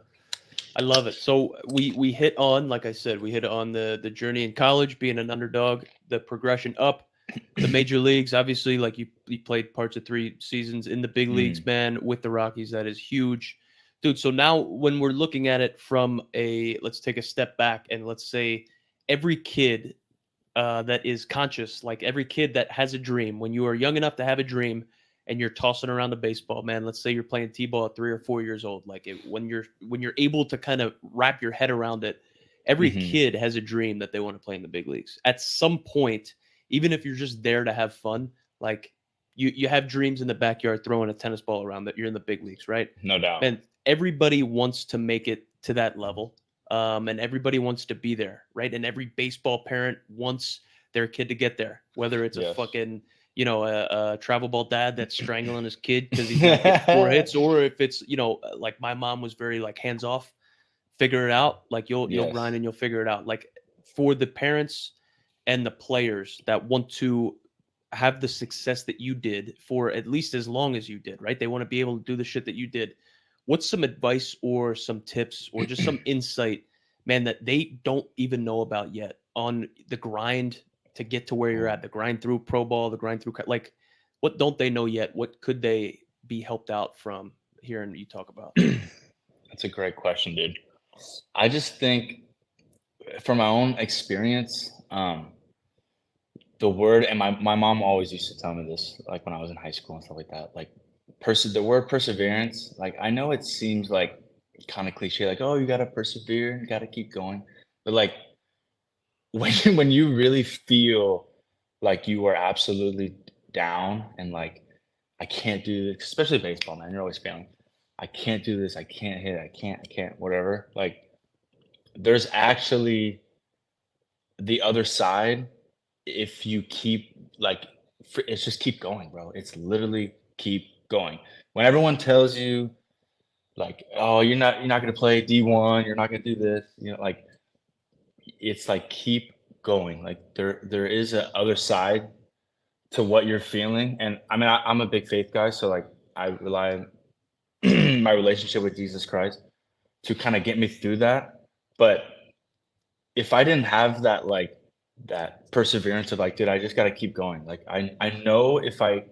love it. So we hit on, like I said, the journey in college, being an underdog, the progression up, the major leagues, obviously, like you played parts of 3 seasons in the big leagues, man, with the Rockies. That is huge, dude. So now when we're looking at it from let's take a step back and let's say every kid that is conscious, like every kid that has a dream, when you are young enough to have a dream and you're tossing around a baseball, man, let's say you're playing t-ball at 3 or 4 years old, like when you're able to kind of wrap your head around it, every kid has a dream that they want to play in the big leagues at some point. Even if you're just there to have fun, like you have dreams in the backyard throwing a tennis ball around that you're in the big leagues, right? No doubt. And everybody wants to make it to that level. And everybody wants to be there, right? And every baseball parent wants their kid to get there, whether it's a fucking, a travel ball dad that's strangling his kid because he's going to get 4 hits, or if it's, like my mom was very like hands off, figure it out. Like you'll grind and you'll figure it out. Like for the parents and the players that want to have the success that you did for at least as long as you did, right? They want to be able to do the shit that you did. What's some advice or some tips or just some insight, man, that they don't even know about yet on the grind to get to where you're at, the grind through pro ball, the grind through, like, what don't they know yet? What could they be helped out from hearing you talk about? That's a great question, dude. I just think from my own experience, the word, and my mom always used to tell me this, like when I was in high school and stuff like that, like the word perseverance, like I know it seems like kind of cliche, like, oh, you got to persevere, you got to keep going. But like when you really feel like you are absolutely down and like, I can't do this, especially baseball, man, you're always failing. I can't do this. I can't hit. I can't, whatever. Like there's actually the other side. If you keep like, it's just keep going, bro. It's literally keep going. When everyone tells you like, oh, you're not going to play D1, you're not going to do this, like it's like keep going. Like there is a other side to what you're feeling. And I mean, I'm a big faith guy, so like I rely on my relationship with Jesus Christ to kind of get me through that. But if I didn't have that, like that perseverance of like, dude, I just got to keep going. Like I know if I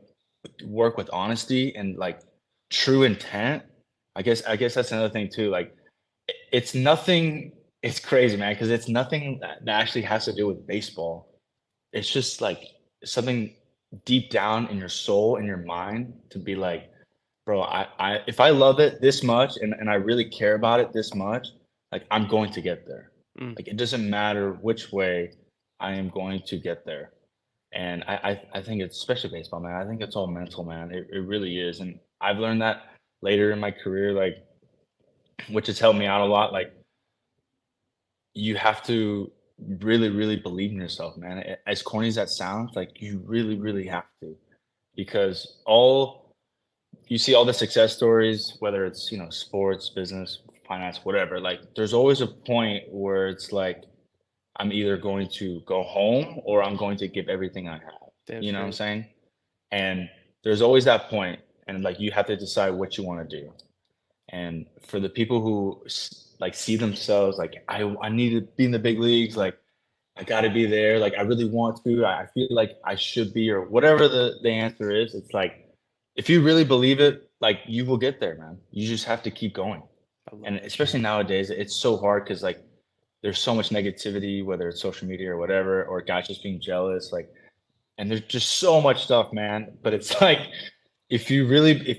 work with honesty and like true intent, I guess that's another thing too. Like it's nothing, it's crazy, man, because it's nothing that actually has to do with baseball. It's just like something deep down in your soul and your mind to be like, bro, I if I love it this much and I really care about it this much, like I'm going to get there. Like it doesn't matter which way, I am going to get there. And I think it's, especially baseball, man, I think it's all mental, man. It really is. And I've learned that later in my career, like, which has helped me out a lot. Like you have to really, really believe in yourself, man. As corny as that sounds, like you really, really have to, because you see all the success stories, whether it's, sports, business, finance, whatever, like there's always a point where it's like, I'm either going to go home or I'm going to give everything I have. You know what I'm saying? And there's always that point, and like you have to decide what you want to do. And for the people who like see themselves like, I need to be in the big leagues, like I got to be there, like I really want to, I feel like I should be, or whatever the answer is, it's like if you really believe it, like you will get there, man. You just have to keep going. And especially nowadays, it's so hard because like there's so much negativity, whether it's social media or whatever, or guys just being jealous, like, and there's just so much stuff, man. But it's like, if you really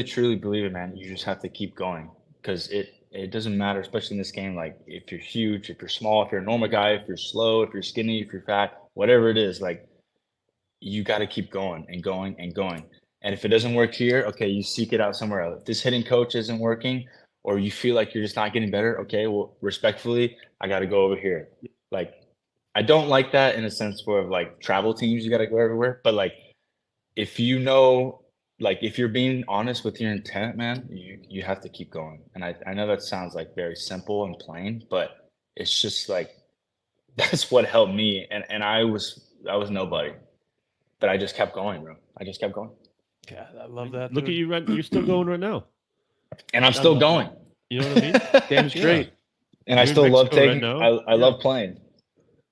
truly believe it, man, you just have to keep going, because it doesn't matter, especially in this game. Like if you're huge, if you're small, if you're a normal guy, if you're slow, if you're skinny, if you're fat, whatever it is, like you got to keep going and going and going. And if it doesn't work here, okay, you seek it out somewhere else. If this hitting coach isn't working, or you feel like you're just not getting better, okay, well, respectfully, I got to go over here. Like, I don't like that in a sense where like travel teams, you got to go everywhere. But like, if you know, like if you're being honest with your intent, man, you have to keep going. And I know that sounds like very simple and plain, but it's just like, that's what helped me. And I was nobody, but I just kept going, bro. I just kept going. Yeah, I love that. Look at you, you're still going right now. And I'm still going. You know what I mean? Damn straight. And I still love taking, I love playing.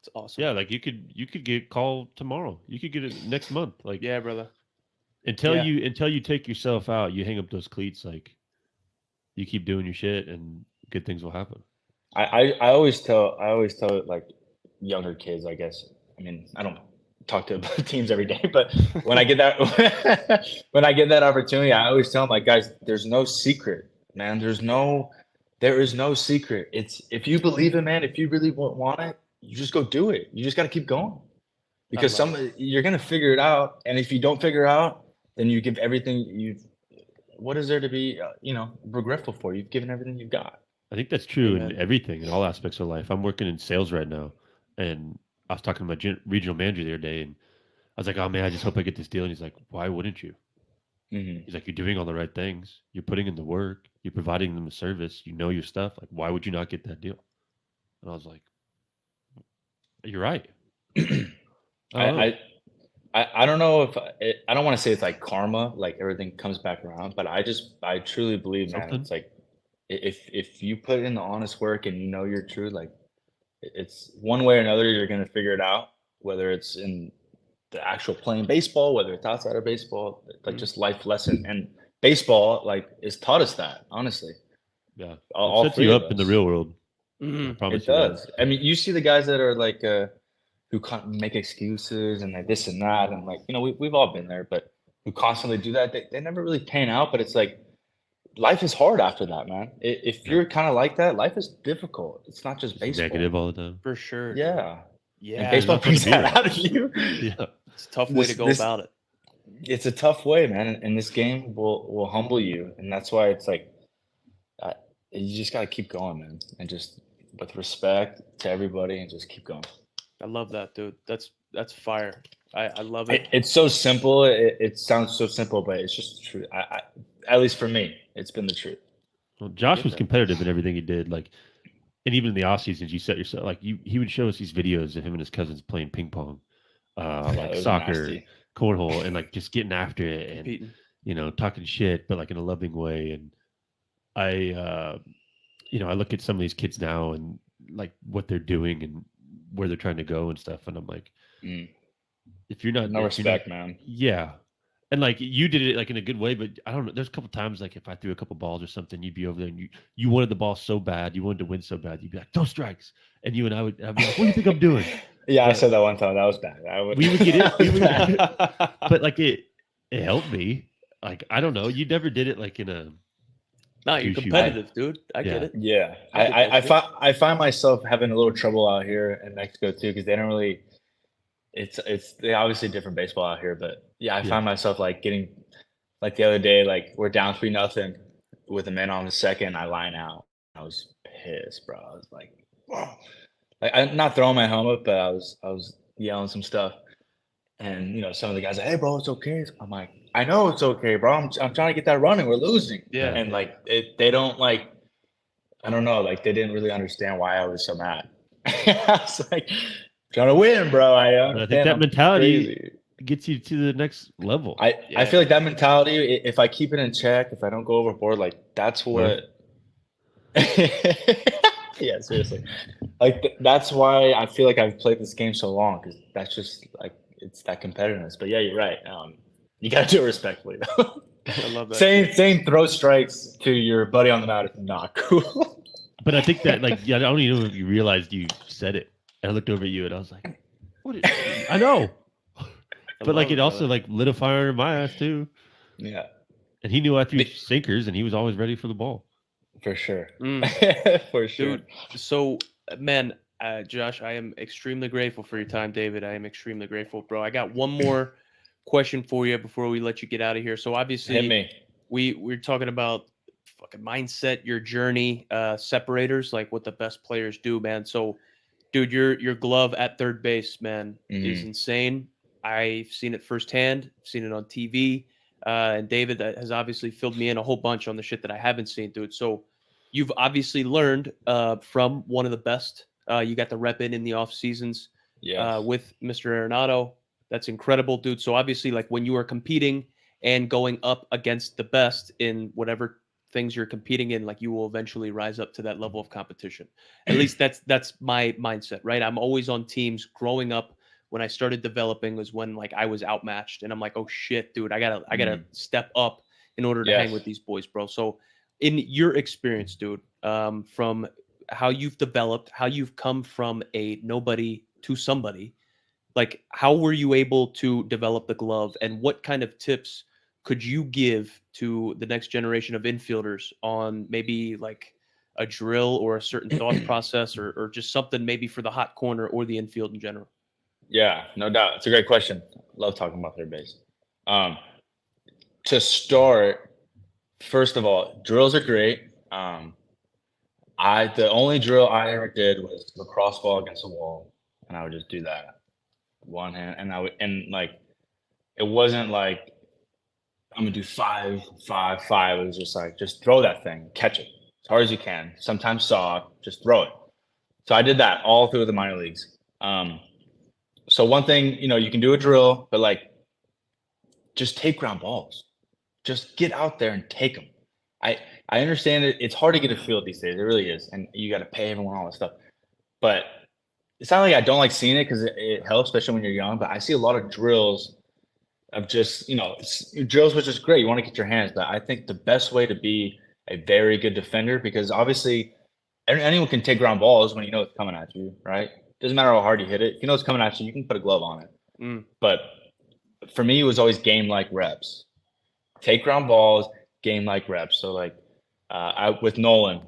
It's awesome. Yeah, like you could get called tomorrow. You could get it next month. Like Yeah, brother. until Yeah. you take yourself out, you hang up those cleats. Like you keep doing your shit, and good things will happen. I always tell like younger kids, I guess. I mean, I don't talk to teams every day, but when I get that when I get that opportunity, I always tell them like, guys, there's no secret, man. There is no secret. It's if you believe it, man. If you really want it, you just go do it. You just got to keep going because you're gonna figure it out, and if you don't figure it out, then you give everything you've. What is there to be, regretful for? You've given everything you've got. I think that's true Amen. in everything, in all aspects of life. I'm working in sales right now, and I was talking to my regional manager the other day, and I was like, "Oh man, I just hope I get this deal." And he's like, "Why wouldn't you?" Mm-hmm. He's like, "You're doing all the right things. You're putting in the work. You're providing them a service. You know your stuff. Like, why would you not get that deal?" And I was like, "You're right." I don't know if I don't want to say it's like karma, like everything comes back around, but I truly believe, man, Something. it's like if you put in the honest work and you know you're true, like it's one way or another, you're gonna figure it out, whether it's in the actual playing baseball, whether it's outside of baseball, like just life lesson. And baseball, like, has taught us that, honestly. Yeah, All it sets three you of up in the us. real world. Mhm. I promise It you that. does. I mean, you see the guys that are like who make excuses and like this and that, and like we've all been there, but who constantly do that, they never really pan out. But it's like life is hard after that, man. If Yeah. you're kind of like that, life is difficult. It's not just It's baseball. negative all the time. For sure. dude. Yeah. Yeah. And baseball There's nothing brings to be that out of you. Yeah, It's a tough way to go about it. It's a tough way, man. And this game will humble you, and that's why it's like you just got to keep going, man, and just with respect to everybody, and just keep going. I love that, dude. That's fire. I love it. It's so simple. It sounds so simple, but it's just the truth. I at least for me, it's been the truth. well, Josh Get was that. competitive in everything he did. Like, and even in the off seasons, you set yourself like he would show us these videos of him and his cousins playing ping pong, Yeah, like it was soccer, nasty. cornhole, and like just getting after it and Competing. talking shit, but like in a loving way. And I I look at some of these kids now and like what they're doing and where they're trying to go and stuff, and I'm like, Mm. if you're not No if you're not- respect, man. yeah. And like you did it like in a good way, but I don't know. There's a couple times like if I threw a couple balls or something, you'd be over there and you wanted the ball so bad, you wanted to win so bad, you'd be like, "No strikes," and I'd be like, "What do you think I'm doing?" Yeah, I But said that one time. That was bad. we would get it, That was bad. but like it helped me. Like I don't know, you never did it like in a No, you're douchey way. competitive, dude. I get Yeah. it. Yeah, I get that shit. I find myself having a little trouble out here in Mexico too, because they don't really. It's they obviously different baseball out here, but yeah, I Yeah. find myself like getting like the other day, like we're down 3-0 with a man on the second, I line out. I was pissed, bro. I was like, whoa. Like I'm not throwing my helmet, but I was yelling some stuff. And some of the guys are, "Hey, bro, it's okay." I'm like, "I know it's okay, bro. I'm trying to get that running. We're losing." Yeah. And like they don't like, I don't know, like they didn't really understand why I was so mad. I was like, trying to win, bro. I And I understand. think that I'm mentality crazy. gets you to the next level. I feel like that mentality, if I keep it in check, if I don't go overboard, like that's what. Yeah, seriously. Like that's why I feel like I've played this game so long, because that's just like it's that competitiveness. But yeah, you're right. You gotta do it respectfully though. I love that. saying throw strikes to your buddy on the mound is not cool. But I think that like I don't even know if you realized you said it. And I looked over at you and I was like, "What? I know." But like it also like lit a fire under my ass too. Yeah, And he knew I threw sinkers, and he was always ready for the ball. for sure. Mm. For sure. Dude, so man, Josh, I am extremely grateful for your time, David. I am extremely grateful, bro. I got one more question for you before we let you get out of here. So Hit obviously me. we're talking about fucking mindset, your journey, separators, like what the best players do, man. So dude, your glove at third base, man, is insane. I've seen it firsthand, seen it on TV. And David has obviously filled me in a whole bunch on the shit that I haven't seen, dude. So you've obviously learned from one of the best. You got the rep in the off seasons with Mr. Arenado. That's incredible, dude. So obviously, like when you are competing and going up against the best in whatever things you're competing in, like you will eventually rise up to that level of competition. At least that's my mindset, right? I'm always on teams. Growing up, when I started developing was when like I was outmatched, and I'm like, oh shit, dude, I gotta step up in order to hang with these boys, bro. So, in your experience, dude, from how you've developed, how you've come from a nobody to somebody, like how were you able to develop the glove, and what kind of tips could you give to the next generation of infielders on maybe like a drill or a certain thought process, or just something maybe for the hot corner or the infield in general? Yeah, no doubt. It's a great question. Love talking about third base. To start, first of all, drills are great. The only drill I ever did was lacrosse ball against a wall, and I would just do that one hand, and like it wasn't like I'm gonna do 5, 5, 5. It was just like just throw that thing, catch it as hard as you can. Sometimes soft, just throw it. So I did that all through the minor leagues. So one thing, you can do a drill, but like just take ground balls. Just get out there and take them. I understand it. It's hard to get a field these days. It really is. And you got to pay everyone, all this stuff. But it's not like I don't like seeing it because it helps, especially when you're young. But I see a lot of drills of just, drills, which is great. You want to get your hands. But I think the best way to be a very good defender, because obviously anyone can take ground balls when you know it's coming at you, right? Doesn't matter how hard you hit it. If you know it's coming at you, you can put a glove on it. But for me, it was always game-like reps. Take ground balls, game-like reps. So like with Nolan's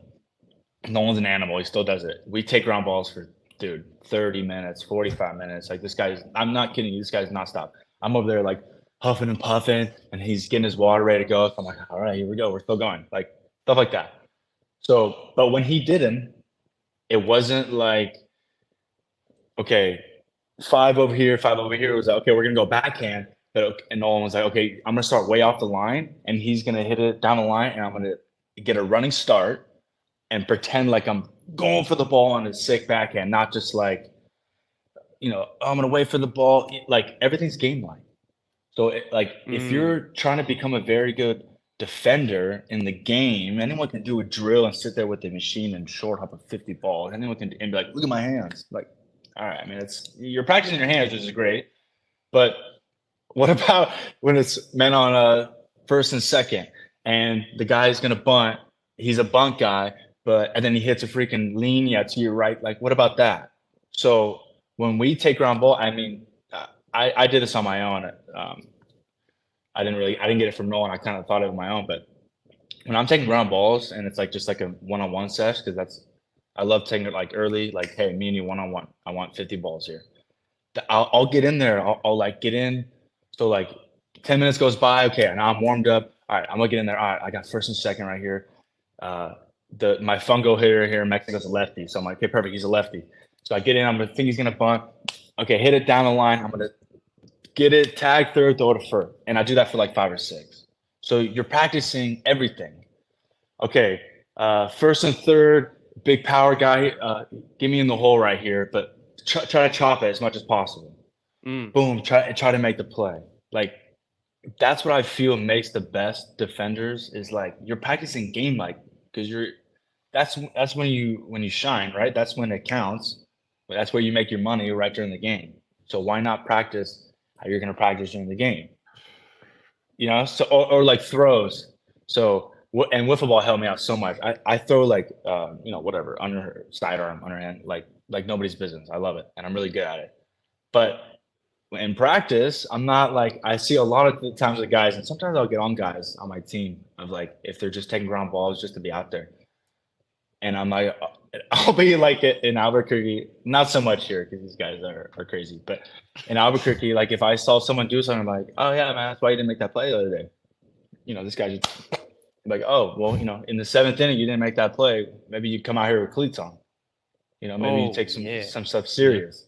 an animal. He still does it. We take ground balls for, 30 minutes, 45 minutes. Like I'm not kidding you. This guy's not stop. I'm over there like huffing and puffing, and he's getting his water ready to go. So I'm like, all right, here we go. We're still going. Like stuff like that. So, but when he didn't, it wasn't like, okay, 5 over here, 5 over here. It was like, okay, we're going to go backhand. And Nolan was like, okay, I'm going to start way off the line, and he's going to hit it down the line, and I'm going to get a running start and pretend like I'm going for the ball on a sick backhand, not just like, I'm going to wait for the ball. Like everything's game-like. So if you're trying to become a very good defender in the game, anyone can do a drill and sit there with the machine and short hop a 50 balls. Anyone can and be like, look at my hands. Like, all right, I mean, you're practicing your hands, which is great. But what about when it's men on first and second, and the guy's gonna bunt? He's a bunt guy, and then he hits a freaking linea to your right. Like, what about that? So when we take ground ball, I mean, I did this on my own. I didn't get it from Nolan. I kind of thought it on my own. But when I'm taking ground balls and it's like just like a one-on-one sesh, because I love taking it like early, like, hey, me and you one-on-one. I want 50 balls here. I'll get in there. I'll like get in. So like 10 minutes goes by. Okay, now I'm warmed up. All right, I'm gonna get in there. All right, I got first and second right here. My fungo hitter here in Mexico's a lefty. So I'm like, okay, perfect. He's a lefty. So I get in. I'm gonna think he's gonna bunt. Okay, hit it down the line. I'm gonna get it, tag third, throw to first. And I do that for like 5 or 6. So you're practicing everything. Okay, first and third, big power guy, get me in the hole right here, but try to chop it as much as possible. Boom, try to make the play. Like, that's what I feel makes the best defenders is like you're practicing game like, because that's when you shine, right? That's when it counts. That's where you make your money right during the game. So why not practice how you're going to practice during the game? So or like throws. So and wiffle ball helped me out so much. I throw like whatever under sidearm, underhand, like nobody's business. I love it, and I'm really good at it. But in practice, I'm not like I see a lot of the times with guys, and sometimes I'll get on guys on my team of like if they're just taking ground balls just to be out there, and I'm like I'll be like in Albuquerque, not so much here because these guys are crazy, but in Albuquerque, like if I saw someone do something, I'm like, oh yeah, man, that's why you didn't make that play the other day. This guy just like, oh well, in the 7th inning you didn't make that play. Maybe you come out here with cleats on. Maybe you take some stuff serious.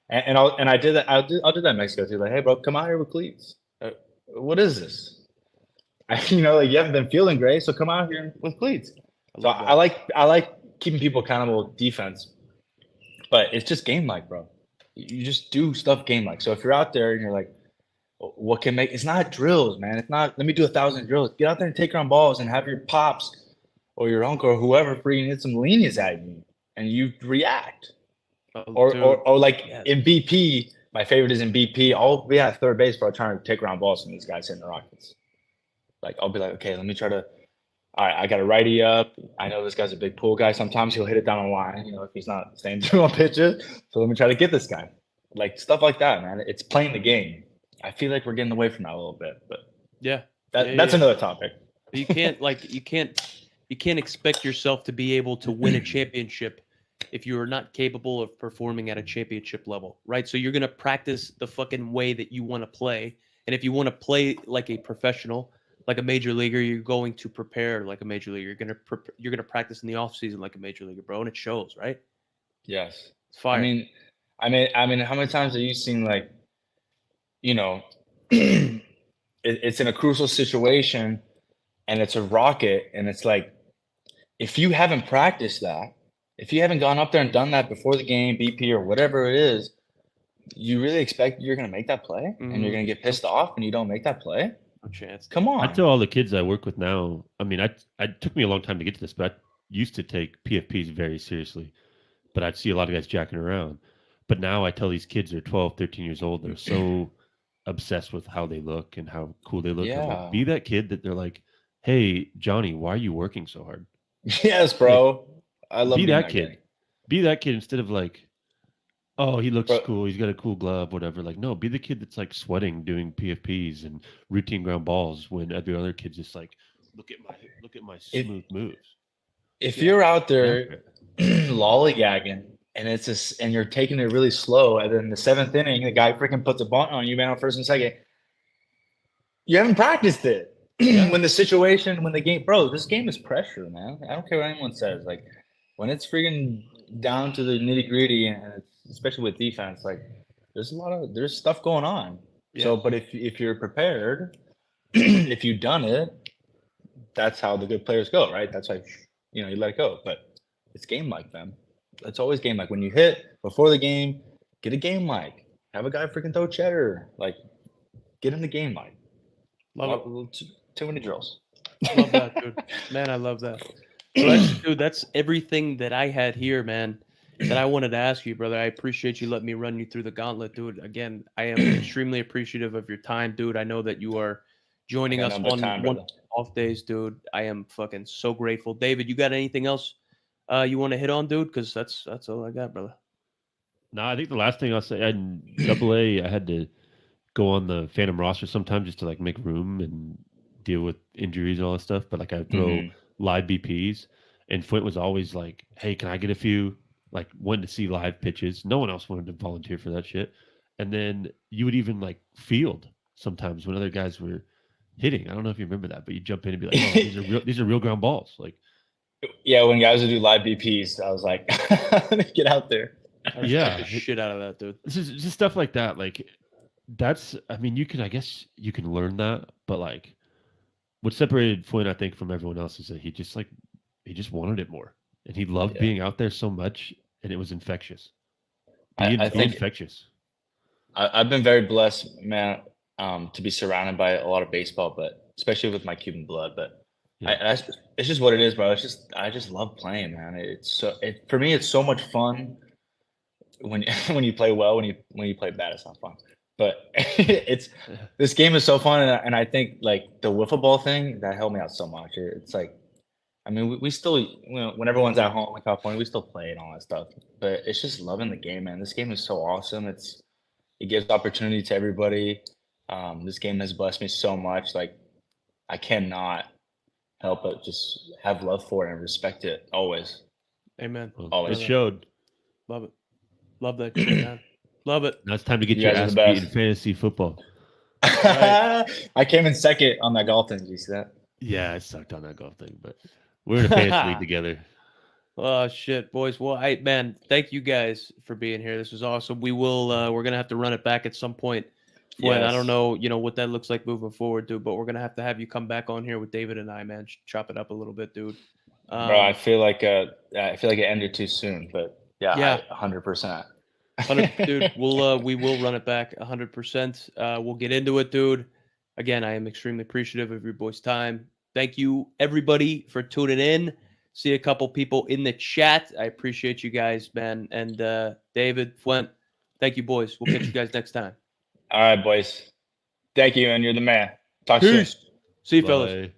And I did that. I'll do that in Mexico too. Like, hey, bro, come out here with cleats. What is this? Like you haven't been feeling great, so come out here with cleats. So I like keeping people accountable defense, but it's just game like, bro. You just do stuff game like. So if you're out there and you're like, what can make? It's not drills, man. It's not. Let me do 1,000 drills. Get out there and take ground balls and have your pops or your uncle or whoever freaking hits some lenience at you, and you react. Oh, Or dude, like yes. in BP, my favorite is in BP. I'll be at third base, bro, trying to take ground balls from these guys hitting the Rockets. Like I'll be like, okay, let me try to. All right, I got a righty up. I know this guy's a big pull guy. Sometimes he'll hit it down the line, if he's not staying true on pitches. So let me try to get this guy. Like stuff like that, man. It's playing the game. I feel like we're getting away from that a little bit, but yeah, that's another topic. You can't expect yourself to be able to win a championship if you are not capable of performing at a championship level, right? So you're going to practice the fucking way that you want to play. And if you want to play like a professional, like a major leaguer, you're going to prepare like a major leaguer. You're going to practice in the off season like a major leaguer, bro, and it shows, right? Yes. It's fire. I mean, how many times have you seen like, it's in a crucial situation and it's a rocket and it's like, if you haven't practiced that, if you haven't gone up there and done that before the game, BP or whatever it is, you really expect you're going to make that play and you're going to get pissed off and you don't make that play? No chance. Come on. I tell all the kids I work with now, I mean, it took me a long time to get to this, but I used to take PFPs very seriously. But I'd see a lot of guys jacking around. But now I tell these kids they're 12, 13 years old. They're so obsessed with how they look and how cool they look. I'm like, be that kid that they're like, hey, Johnny, why are you working so hard? Yes, bro. Like, I love be that kid. Guy. Be that kid instead of like, oh, he looks cool. He's got a cool glove, whatever. Like, no, be the kid that's like sweating doing PFPs and routine ground balls when every other kid's just like, look at my smooth moves. If you're out there lollygagging and you're taking it really slow, and then the seventh inning, the guy freaking puts a bunt on you, man, on first and second, you haven't practiced it. When the game, bro, this game is pressure, man. I don't care what anyone says. Like, when it's freaking down to the nitty gritty, and it's, especially with defense, like there's stuff going on. Yeah. So, but if you're prepared, if you've done it, that's how the good players go, right? That's like, you let it go. But it's game like, man. It's always game like. When you hit before the game, get a game like. Have a guy freaking throw cheddar. Like, get in the game like. Love it. Too many drills. Love that, dude. Man, I love that. So that's everything that I had here, man, that I wanted to ask you, brother. I appreciate you letting me run you through the gauntlet, dude. Again, I am extremely appreciative of your time, dude. I know that you are joining us on one off days, dude. I am fucking so grateful. David, you got anything else you want to hit on, dude? Because that's all I got, brother. No, I think the last thing I'll say, in AA, I had to go on the Phantom roster sometimes just to like make room and deal with injuries and all that stuff. But like I throw live BPs, and Fuentes was always like, hey, can I get a few? Like, wanted to see live pitches. No one else wanted to volunteer for that shit. And then you would even like field sometimes when other guys were hitting. I don't know if you remember that, but you jump in and be like, oh, these are real ground balls. Like, yeah, when guys would do live BPs, I was like, get out there. Yeah, the shit out of that, dude. This is just stuff like that. Like, I mean, I guess you can learn that, but like, what separated Fuentes, I think, from everyone else is that he just wanted it more, and he loved being out there so much, and it was infectious. I think infectious. I've been very blessed, man, to be surrounded by a lot of baseball, but especially with my Cuban blood. But it's just what it is, bro. I just love playing, man. For me, it's so much fun when you play well. When you play bad, it's not fun. But this game is so fun, and I think like the wiffle ball thing that helped me out so much. It's like, I mean, we still, when everyone's at home in California, we still play and all that stuff. But it's just loving the game, man. This game is so awesome. It gives opportunity to everybody. This game has blessed me so much. Like, I cannot help but just have love for it and respect it always. Amen. Always. It showed. Love it. Love that shit, man. Love it. Now it's time to get your ass beat in fantasy football. Right. I came in second on that golf thing. Did you see that? Yeah, I sucked on that golf thing, but we're in a fantasy league together. Oh shit, boys. Well, man, thank you guys for being here. This was awesome. We're gonna have to run it back at some point. Yes. I don't know, what that looks like moving forward, dude. But we're gonna have to have you come back on here with David and I, man. Chop it up a little bit, dude. Bro, I feel like it ended too soon, but yeah. 100%. Dude, we will run it back 100%. We'll get into it, dude. Again, I am extremely appreciative of your boys' time. Thank you, everybody, for tuning in. See a couple people in the chat. I appreciate you guys, man. And David, Fuent, thank you, boys. We'll catch you guys next time. All right, boys. Thank you, and you're the man. Talk soon. Peace. See you, fellas. Bye.